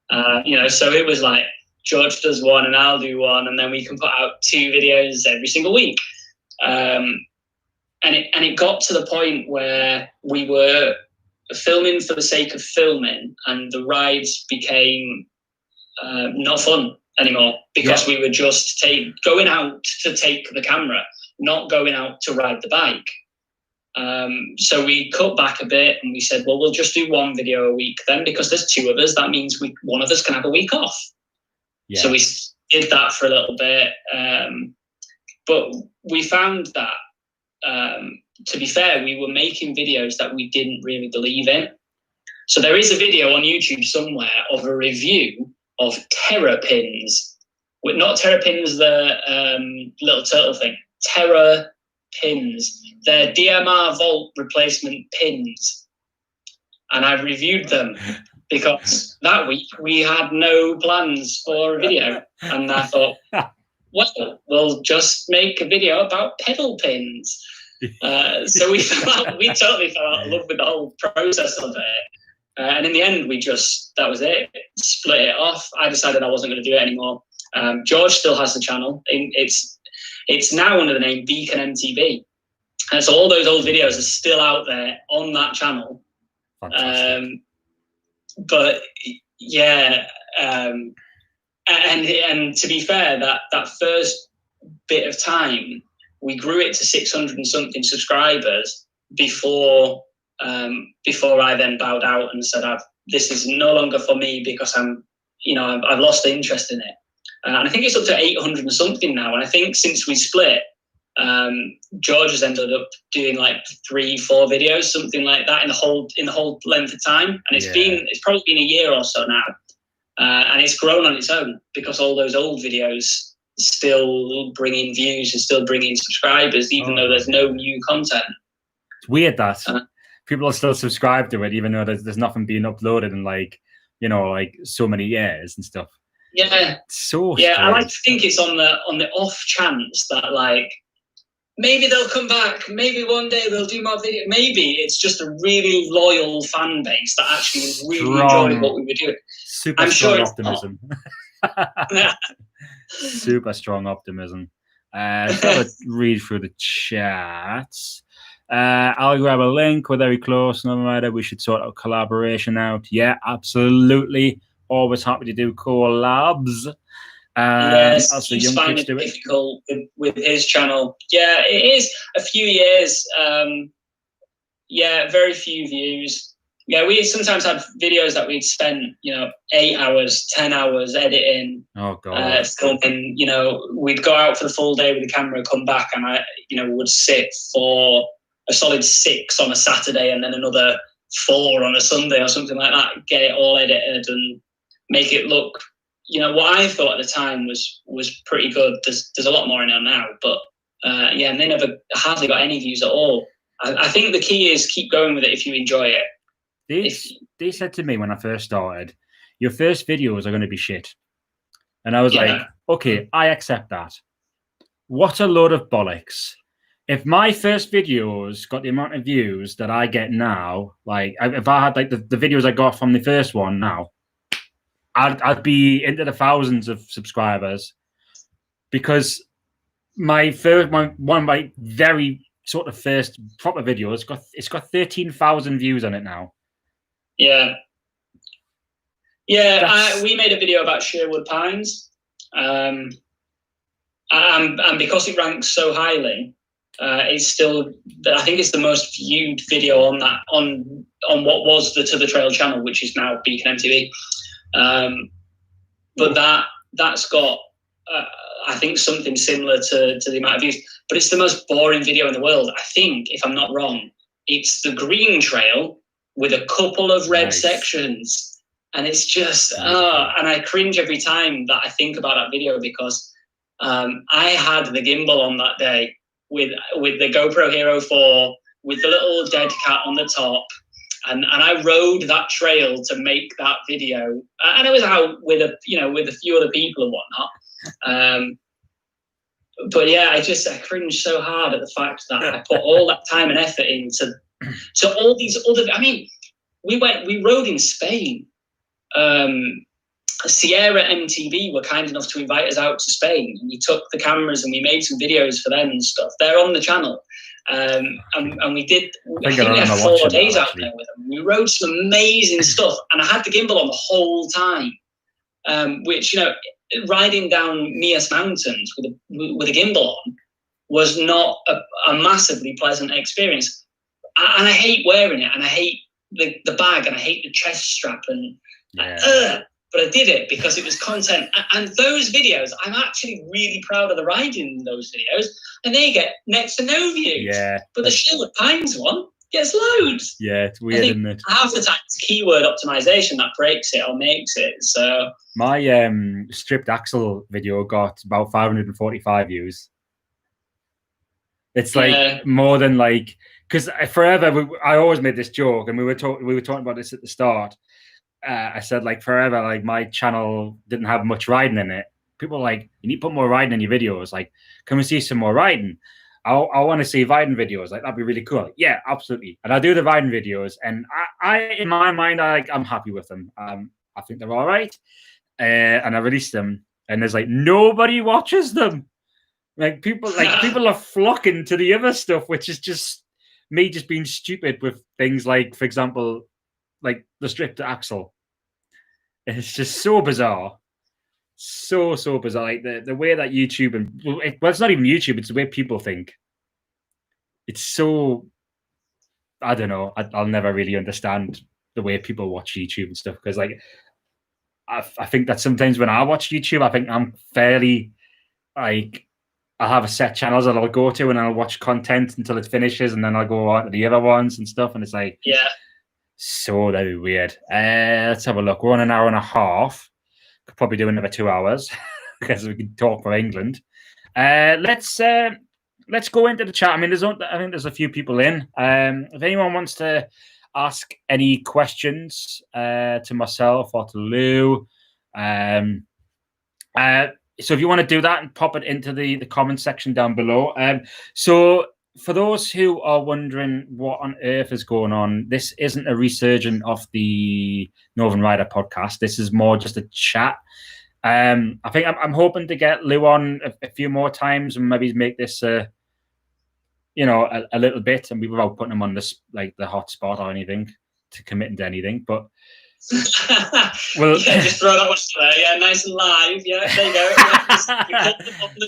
So it was like George does one and I'll do one, and then we can put out 2 videos every single week. And it got to the point where we were filming for the sake of filming, and the rides became not fun anymore because we were just going out to take the camera, not going out to ride the bike. So we cut back a bit and we said, well, we'll just do 1 video a week then, because there's 2 of us. That means one of us can have a week off. Yeah. So we did that for a little bit. But we found that, to be fair, we were making videos that we didn't really believe in. So there is a video on YouTube somewhere of a review of terrapins. Not terrapins, the little turtle thing. Terrapins. They're DMR Vault replacement pins. And I reviewed them because that week we had no plans for a video. And I thought, well, we'll just make a video about pedal pins. So we totally fell out of love with the whole process of it. And in the end, that was it. Split it off. I decided I wasn't going to do it anymore. George still has the channel. It's now under the name Beacon MTB. And so all those old videos are still out there on that channel. But yeah, and to be fair, that first bit of time, we grew it to 600 and something subscribers before I then bowed out and said, this is no longer for me because I've lost the interest in it. And I think it's up to 800 and something now. And I think since we split, George has ended up doing like 3-4 videos, something like that in the whole length of time. And it's probably been a year or so now. And it's grown on its own because all those old videos still bringing views and still bringing subscribers, even though there's no new content. It's weird that people are still subscribed to it, even though there's nothing being uploaded in like, you know, like so many years and stuff. Yeah. So yeah, strange. I like to think it's on the off chance that like maybe they'll come back, maybe one day they'll do more video. Maybe it's just a really loyal fan base that actually really enjoyed what we were doing. Super I'm strong sure optimism. Super strong optimism. Try to read through the chats. I'll grab a link. We're very close. No matter, we should sort out collaboration out. Yeah, absolutely. Always happy to do collabs. Yes, as the he's young finding kids do it it. difficult with his channel. Yeah, it is a few years. Yeah, very few views. Yeah, we sometimes had videos that we'd spent, 8 hours, 10 hours editing. Oh God. Filming. We'd go out for the full day with the camera, come back, and I, would sit for a solid 6 on a Saturday and then another 4 on a Sunday or something like that. Get it all edited and make it look. What I thought at the time was pretty good. There's a lot more in there now, but yeah, and they never hardly got any views at all. I think the key is keep going with it if you enjoy it. They said to me when I first started, your first videos are going to be shit. And I was like, okay, I accept that. What a load of bollocks. If my first videos got the amount of views that I get now, like if I had like the videos I got from the first one now, I'd be into the thousands of subscribers, because my very sort of first proper video it's got 13,000 views on it now. Yeah, we made a video about Sherwood Pines, and because it ranks so highly, it's still, I think it's the most viewed video on what was the To The Trail channel, which is now Beacon MTB. But that's got I think something similar to the amount of views, but it's the most boring video in the world. I think, if I'm not wrong, it's the green trail with a couple of red sections, and it's just and I cringe every time that I think about that video, because I had the gimbal on that day with the GoPro Hero 4 with the little dead cat on the top. And I rode that trail to make that video, and I was out with a few other people and whatnot. But yeah, I cringe so hard at the fact that I put all that time and effort into all these other. I mean, we rode in Spain. Sierra MTB were kind enough to invite us out to Spain, and we took the cameras and we made some videos for them and stuff. They're on the channel. And we did. I think we had 4 days out there with them. We rode some amazing stuff, and I had the gimbal on the whole time. Which riding down Mias Mountains with a gimbal on was not a massively pleasant experience. And I hate wearing it, and I hate the bag, and I hate the chest strap, and but I did it because it was content. And those videos, I'm actually really proud of the riding in those videos, and they get next to no views. Yeah. But the Sherwood Pines one gets loads. Yeah, it's weird, isn't it? Half the time it's keyword optimization that breaks it or makes it. So my stripped axle video got about 545 views. It's like more than like, because forever I always made this joke, and we were talking about this at the start. I said, like, forever, like, my channel didn't have much riding in it. People were like, you need to put more riding in your videos. Like, can we see some more riding? I want to see riding videos. Like, that'd be really cool. Yeah, absolutely. And I do the riding videos, and I in my mind, I'm happy with them. I think they're all right. And I released them, and there's like nobody watches them. Like people are flocking to the other stuff, which is just me just being stupid with things like, for example, like the stripped axle. It's just so bizarre. So bizarre. Like the way that YouTube and it's not even YouTube, it's the way people think. It's so, I don't know. I'll never really understand the way people watch YouTube and stuff, because like I think that sometimes when I watch YouTube, I think I'm fairly like, I have a set channels that I'll go to and I'll watch content until it finishes, and then I'll go on to the other ones and stuff, and it's like so very weird. Let's have a look. We're on an hour and a half. Could probably do another 2 hours. because we can talk for England. Let's go into the chat. I mean, I think there's a few people in. If anyone wants to ask any questions to myself or to Lou, so if you want to do that and pop it into the comment section down below. So for those who are wondering what on earth is going on, this isn't a resurgence of the Northern Rider podcast. This is more just a chat. I think I'm hoping to get Lou on a few more times and maybe make this a little bit, and without putting him on this like the hot spot or anything to commit to anything. But well, yeah, just throw that one there. Yeah, nice and live. Yeah, there you go. Yeah,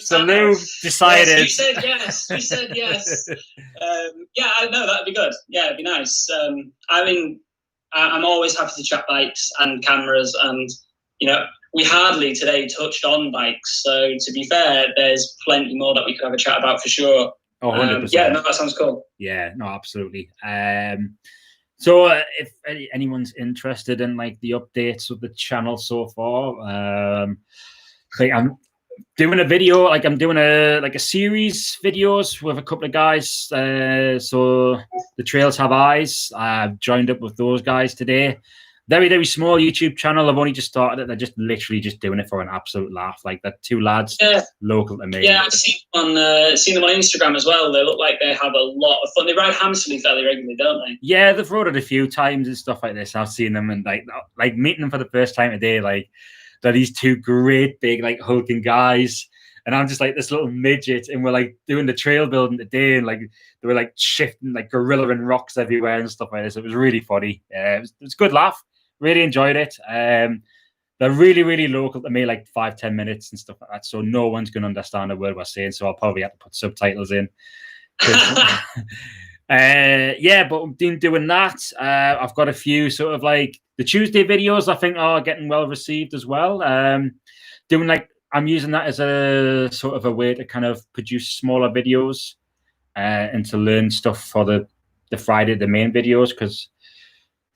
so Lou decided. Yes, you said yes. Yeah, I know that'd be good. Yeah, it'd be nice. I mean, I'm always happy to chat bikes and cameras, and we hardly today touched on bikes. So to be fair, there's plenty more that we could have a chat about for sure. Oh, 100%. Yeah, no, that sounds cool. Yeah, no, absolutely. So if anyone's interested in like the updates of the channel so far, like I'm doing a video, like I'm doing a series videos with a couple of guys. So the Trails Have Eyes. I've joined up with those guys today. Very, very small YouTube channel. I've only just started it. They're just literally just doing it for an absolute laugh. Like the two lads, local to me. Yeah, I've seen them on Instagram as well. They look like they have a lot of fun. They ride Hamsterley fairly regularly, don't they? Yeah, they've rode it a few times and stuff like this. I've seen them and like meeting them for the first time today. Like they're these two great big like hulking guys, and I'm just like this little midget, and we're like doing the trail building today, and like they were like shifting like gorilla and rocks everywhere and stuff like this. It was really funny. It was a good laugh. Really enjoyed it. They're really, really local to me, like 5-10 minutes and stuff like that. So no one's going to understand a word we're saying. So I'll probably have to put subtitles in. Yeah, but I'm doing that. I've got a few sort of like the Tuesday videos, I think, are getting well received as well. I'm using that as a sort of a way to kind of produce smaller videos and to learn stuff for the Friday, the main videos, because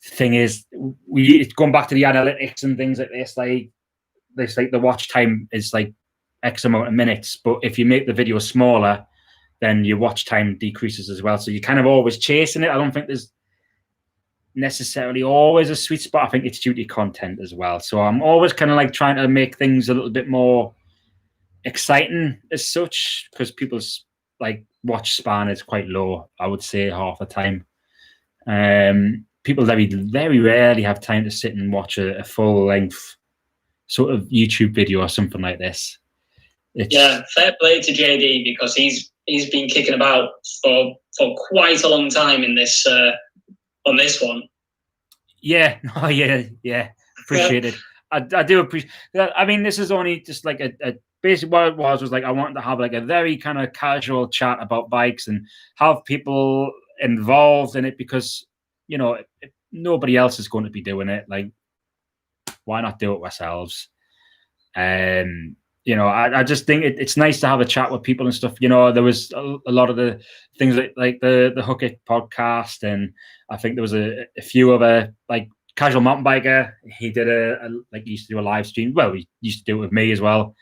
thing is, it's going back to the analytics and things like this. Like the watch time is like X amount of minutes, but if you make the video smaller, then your watch time decreases as well. So you're kind of always chasing it. I don't think there's necessarily always a sweet spot. I think it's due to content as well. So I'm always kind of like trying to make things a little bit more exciting as such, because people's like watch span is quite low, I would say, half the time. People very, very rarely have time to sit and watch a full length sort of YouTube video or something like this. Yeah, fair play to JD, because he's been kicking about for quite a long time in this on this one. Yeah, oh yeah, appreciate it. I do appreciate that. I mean, this is only just like a basically what it was like I wanted to have like a very kind of casual chat about bikes and have people involved in it, because if nobody else is going to be doing it, like why not do it ourselves? I just think it's nice to have a chat with people and stuff. There was a lot of the things like the Hook It podcast, and I think there was a few other like Casual Mountain Biker. He did he used to do a live stream. Well, he used to do it with me as well.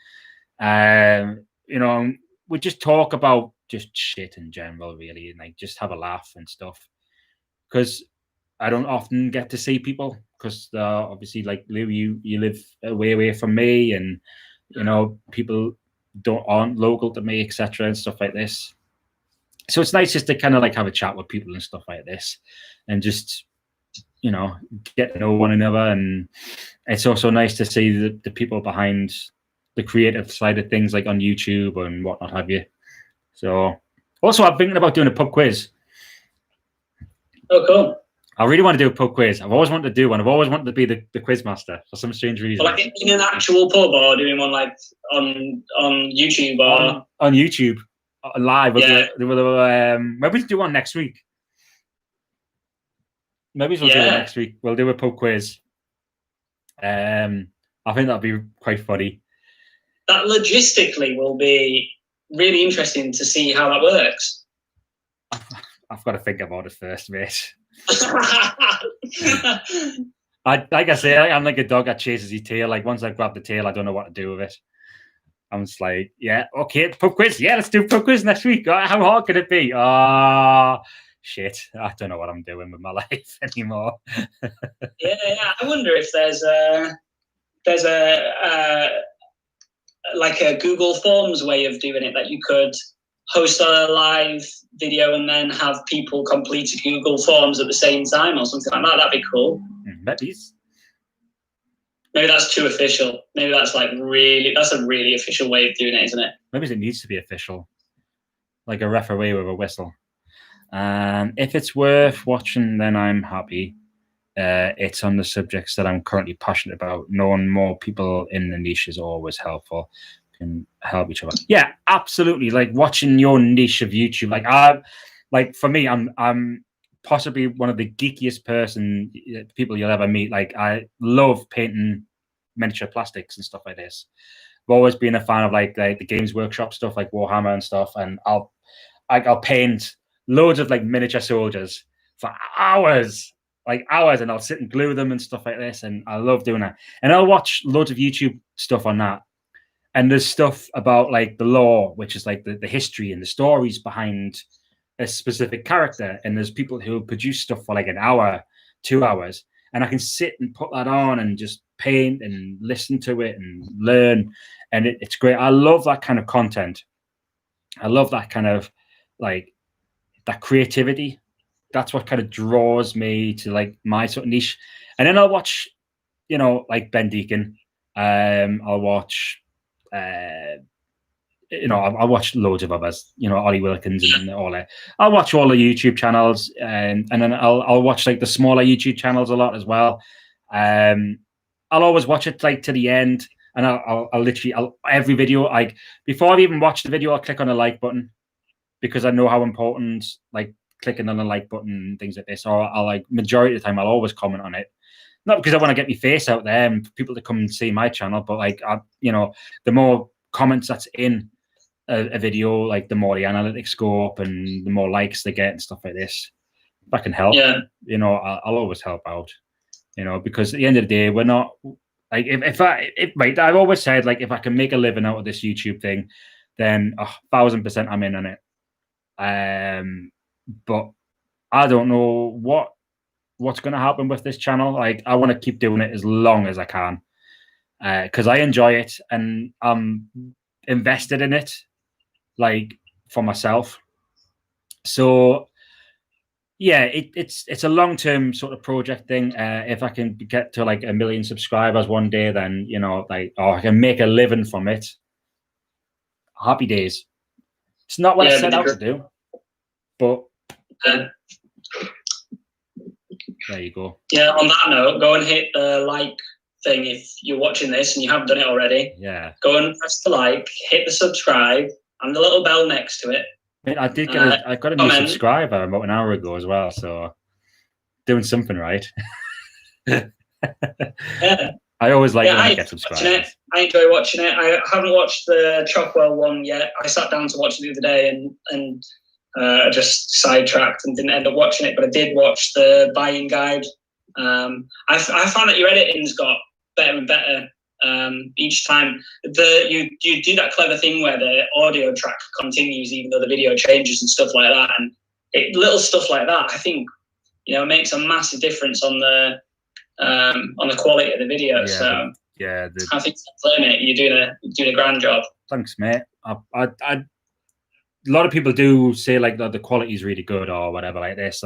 We just talk about just shit in general, really, and like just have a laugh and stuff. Because I don't often get to see people, because obviously, like Lou, you live away from me, and people aren't local to me, etc., and stuff like this. So it's nice just to kind of like have a chat with people and stuff like this, and just get to know one another. And it's also nice to see the people behind the creative side of things, like on YouTube and whatnot have you. So also, I'm thinking about doing a pub quiz. Oh, cool. I really want to do a pub quiz. I've always wanted to do one. I've always wanted to be the quiz master for some strange reason. Like in an actual pub, or doing one like on YouTube, or on YouTube live. Yeah. Maybe we'll do one next week. Maybe we'll do it next week. We'll do a pub quiz. I think that'd be quite funny. That logistically will be really interesting to see how that works. I've got to think about it first, mate. Like I say, I'm like a dog that chases his tail. Like once I've grabbed the tail, I don't know what to do with it. I'm just like, yeah, okay, pub quiz. Yeah, let's do pub quiz next week. How hard could it be? Oh, shit. I don't know what I'm doing with my life anymore. Yeah. I wonder if there's a like a Google Forms way of doing it, that you could host a live video and then have people complete a Google Forms at the same time or something like that. That'd be cool. Maybe that's too official. Maybe that's like that's a really official way of doing it, isn't it? Maybe it needs to be official, like a referee with a whistle. If it's worth watching, then I'm happy. It's on the subjects that I'm currently passionate about. Knowing more people in the niche is always helpful. Can help each other. Yeah, absolutely. Like watching your niche of YouTube. Like for me, I'm possibly one of the geekiest people you'll ever meet. Like I love painting miniature plastics and stuff like this. I've always been a fan of like the Games Workshop stuff, like Warhammer and stuff. And I'll paint loads of like miniature soldiers for hours. And I'll sit and glue them and stuff like this, and I love doing that. And I'll watch loads of YouTube stuff on that, and there's stuff about like the lore, which is like the history and the stories behind a specific character, and there's people who produce stuff for like an hour, 2 hours, and I can sit and put that on and just paint and listen to it and learn, and it's great. I love that kind of content. I love that kind of like that creativity. That's what kind of draws me to like my sort of niche. And then I'll watch, like Ben Deacon. I'll watch, I'll watch loads of others, Ollie Wilkins and all that. I'll watch all the YouTube channels, and then I'll watch like the smaller YouTube channels a lot as well. I'll always watch it like to the end, and I'll literally every video, like before I even watch the video, I'll click on the like button, because I know how important like clicking on the like button and things like this. Or I'll like majority of the time I'll always comment on it, not because I want to get my face out there and for people to come and see my channel, but like the more comments that's in a video, like the more the analytics go up and the more likes they get and stuff like this. If I can help, I'll always help out, because at the end of the day, we're not like I've always said, like, if I can make a living out of this YouTube thing, then 1,000% I'm in on it. But I don't know what's going to happen with this channel. Like, I want to keep doing it as long as I can, because I enjoy it and I'm invested in it, like, for myself. So yeah, it's a long-term sort of project thing. If I can get to like 1 million subscribers one day, then I can make a living from it. Happy days. It's not what I set out to do, but there you go. Yeah, on that note, go and hit the like thing if you're watching this and you haven't done it already. Yeah. Go and press the like, hit the subscribe, and the little bell next to it. I did get I got a new subscriber about an hour ago as well, so doing something right. Yeah. I always like when I get subscribers. I enjoy watching it. I haven't watched the Chockwell one yet. I sat down to watch it the other day and just sidetracked and didn't end up watching it, but I did watch the buying guide. I found that your editing's got better and better each time. You do that clever thing where the audio track continues even though the video changes and stuff like that, and little stuff like that, I think, makes a massive difference on the quality of the video. Yeah, I think you're doing a grand job. Thanks, mate. A lot of people do say like the quality is really good or whatever like this.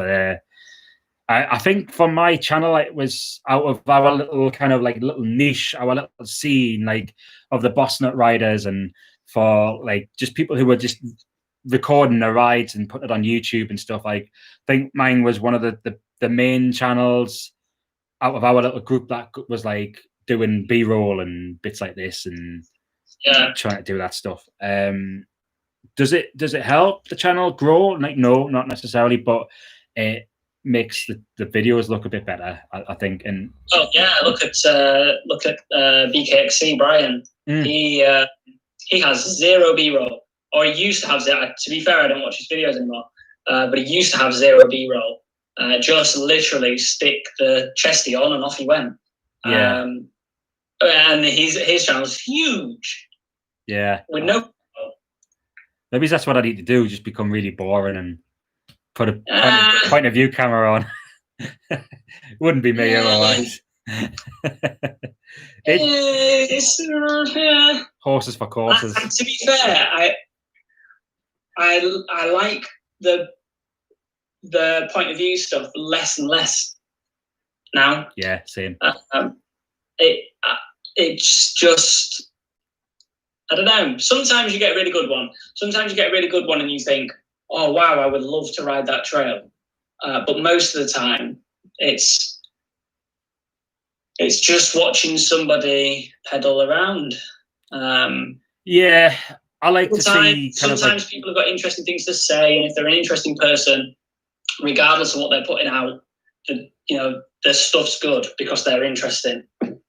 I think for my channel, it was out of our little kind of like little niche, our little scene, like of the boss nut riders, and for like just people who were just recording their rides and putting it on YouTube and stuff. Like, I think mine was one of the main channels out of our little group that was like doing B-roll and bits like this and trying to do that stuff. Does it help the channel grow? Like, no, not necessarily, but it makes the videos look a bit better, I think. And look at BKXC Brian. He has zero B-roll, or he used to have zero. To be fair, I don't watch his videos anymore, but he used to have zero B-roll. Just literally stick the chesty on and off he went. And his channel's huge. Yeah. With no. Maybe that's what I need to do. Just become really boring and put a point of view camera on. Wouldn't be me otherwise. Horses for courses. To be fair, I like the point of view stuff less and less now. Yeah, same. It's just, I don't know. Sometimes you get a really good one. Sometimes you get a really good one and you think, oh wow, I would love to ride that trail. But most of the time, it's just watching somebody pedal around. Yeah, I like to see. Sometimes people have got interesting things to say, and if they're an interesting person, regardless of what they're putting out, their stuff's good because they're interesting.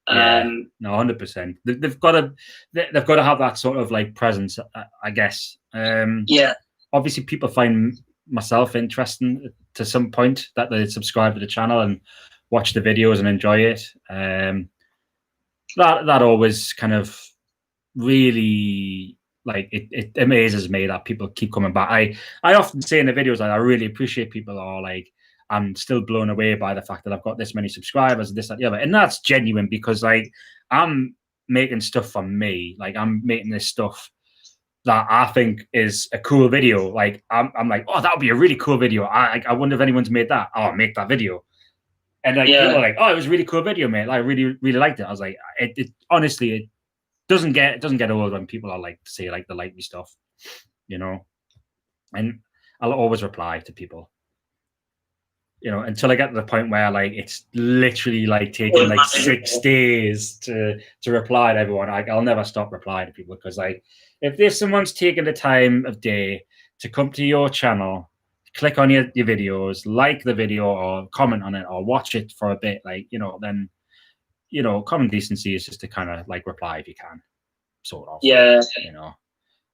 Yeah, no, 100%. They've got to have that sort of like presence, I guess. Yeah. Obviously, people find myself interesting to some point that they subscribe to the channel and watch the videos and enjoy it. That always kind of really like it amazes me that people keep coming back. I often say in the videos that I really appreciate people are like, I'm still blown away by the fact that I've got this many subscribers and this, that, the other. And that's genuine because like I'm making stuff for me. Like I'm making this stuff that I think is a cool video. Like I'm like, oh, that would be a really cool video. I wonder if anyone's made that. Oh, I'll make that video. And like people are like, oh, it was a really cool video, mate. I really, really liked it. I was like, it honestly, it doesn't get old when people are like say like they like me stuff, and I'll always reply to people, until I get to the point where like it's literally like taking like 6 days to reply to everyone. I'll never stop replying to people because like if someone's taken the time of day to come to your channel, click on your videos, like the video or comment on it or watch it for a bit, like then common decency is just to kind of like reply if you can, sort of. Yeah. As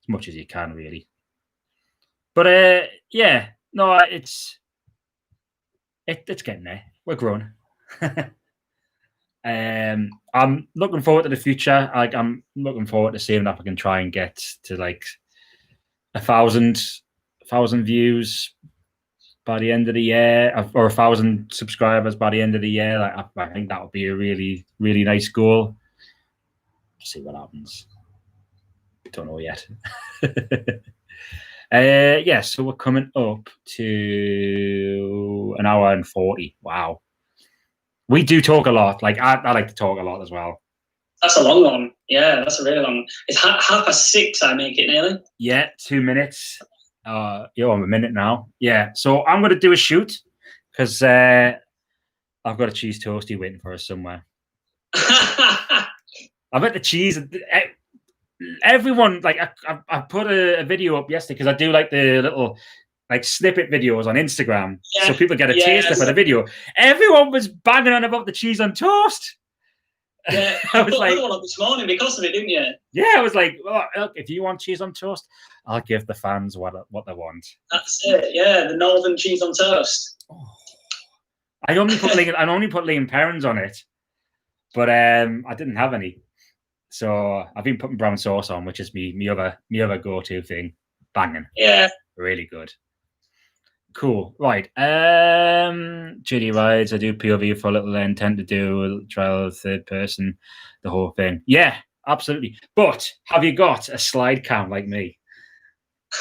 much as you can, really. But yeah, no, it's getting there. We're growing. I'm looking forward to the future. I'm looking forward to seeing if I can try and get to like 1,000 views by the end of the year, or 1,000 subscribers by the end of the year. Like I think that would be a really, really nice goal. See what happens. Don't know yet. Yeah, so we're coming up to 1 hour and 40. Wow. We do talk a lot. Like I like to talk a lot as well. That's a long one. Yeah, that's a really long one. It's 6:30. I make it nearly. Yeah, 2 minutes. You're on a minute now. Yeah, so I'm going to do a shoot because I've got a cheese toastie waiting for us somewhere. I bet the cheese. Everyone like I put a video up yesterday because I do like the little like snippet videos on Instagram, so people get a taster for the video. Everyone was banging on about the cheese on toast. Yeah, I was like, one up this morning because of it, didn't you? Yeah, I was like, well, look, if you want cheese on toast, I'll give the fans what they want. That's it. Yeah, the northern cheese on toast. Oh. I only put Liam Perrins on it, but I didn't have any, so I've been putting brown sauce on, which is me other go-to thing. Banging. Yeah, really good. Cool. Right. JD rides. I do POV for a little. I intend to do a trial of third person, the whole thing. Yeah, absolutely. But have you got a slide cam like me?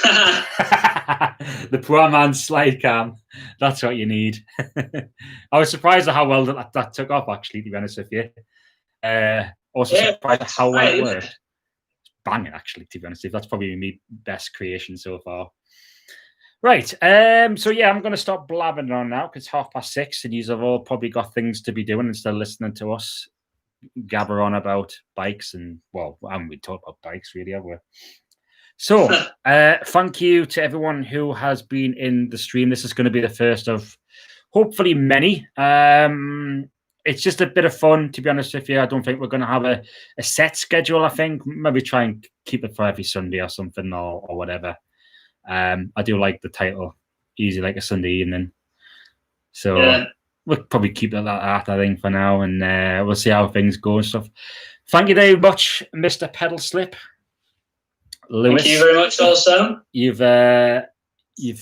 The poor man's slide cam. That's what you need. I was surprised at how well that took off, actually, to be honest with you. Also surprised at how well it worked. It's banging, actually, to be honest with you. That's probably my best creation so far. Right. So yeah, I'm going to stop blabbing on now because it's 6:30 and you have all probably got things to be doing instead of listening to us gabber on about bikes and, well, haven't we talked about bikes really, have we? So thank you to everyone who has been in the stream. This is going to be the first of hopefully many. It's just a bit of fun, to be honest with you. I don't think we're going to have a set schedule. I think maybe try and keep it for every Sunday or something or whatever. I do like the title, easy like a Sunday evening. So we'll probably keep it like that, I think, for now, and we'll see how things go and stuff. Thank you very much, Mr. Pedal Slip. Lewis, thank you very much. Also, you've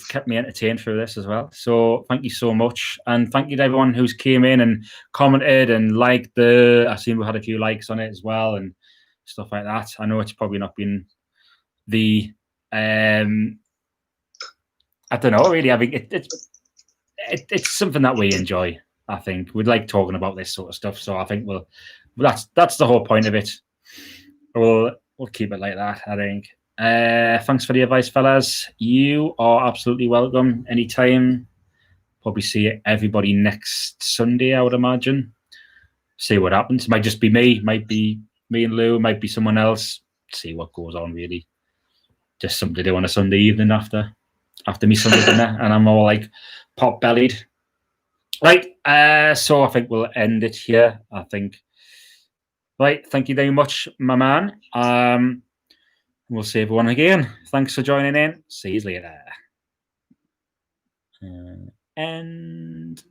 kept me entertained through this as well. So thank you so much, and thank you to everyone who's came in and commented and liked the. I seen we had a few likes on it as well and stuff like that. I know it's probably not been the. I don't know really. I think it's something that we enjoy. I think we'd like talking about this sort of stuff. So I think that's the whole point of it. We'll keep it like that, I think. Thanks for the advice, fellas. You are absolutely welcome anytime. Probably see everybody next Sunday, I would imagine. See what happens. Might just be me. Might be me and Lou. Might be someone else. See what goes on, really. Just something to do on a Sunday evening after me Sunday dinner, and I'm all like pot-bellied. Right. So I think we'll end it here. I think. Right. Thank you very much, my man. We'll see everyone again. Thanks for joining in. See you later. And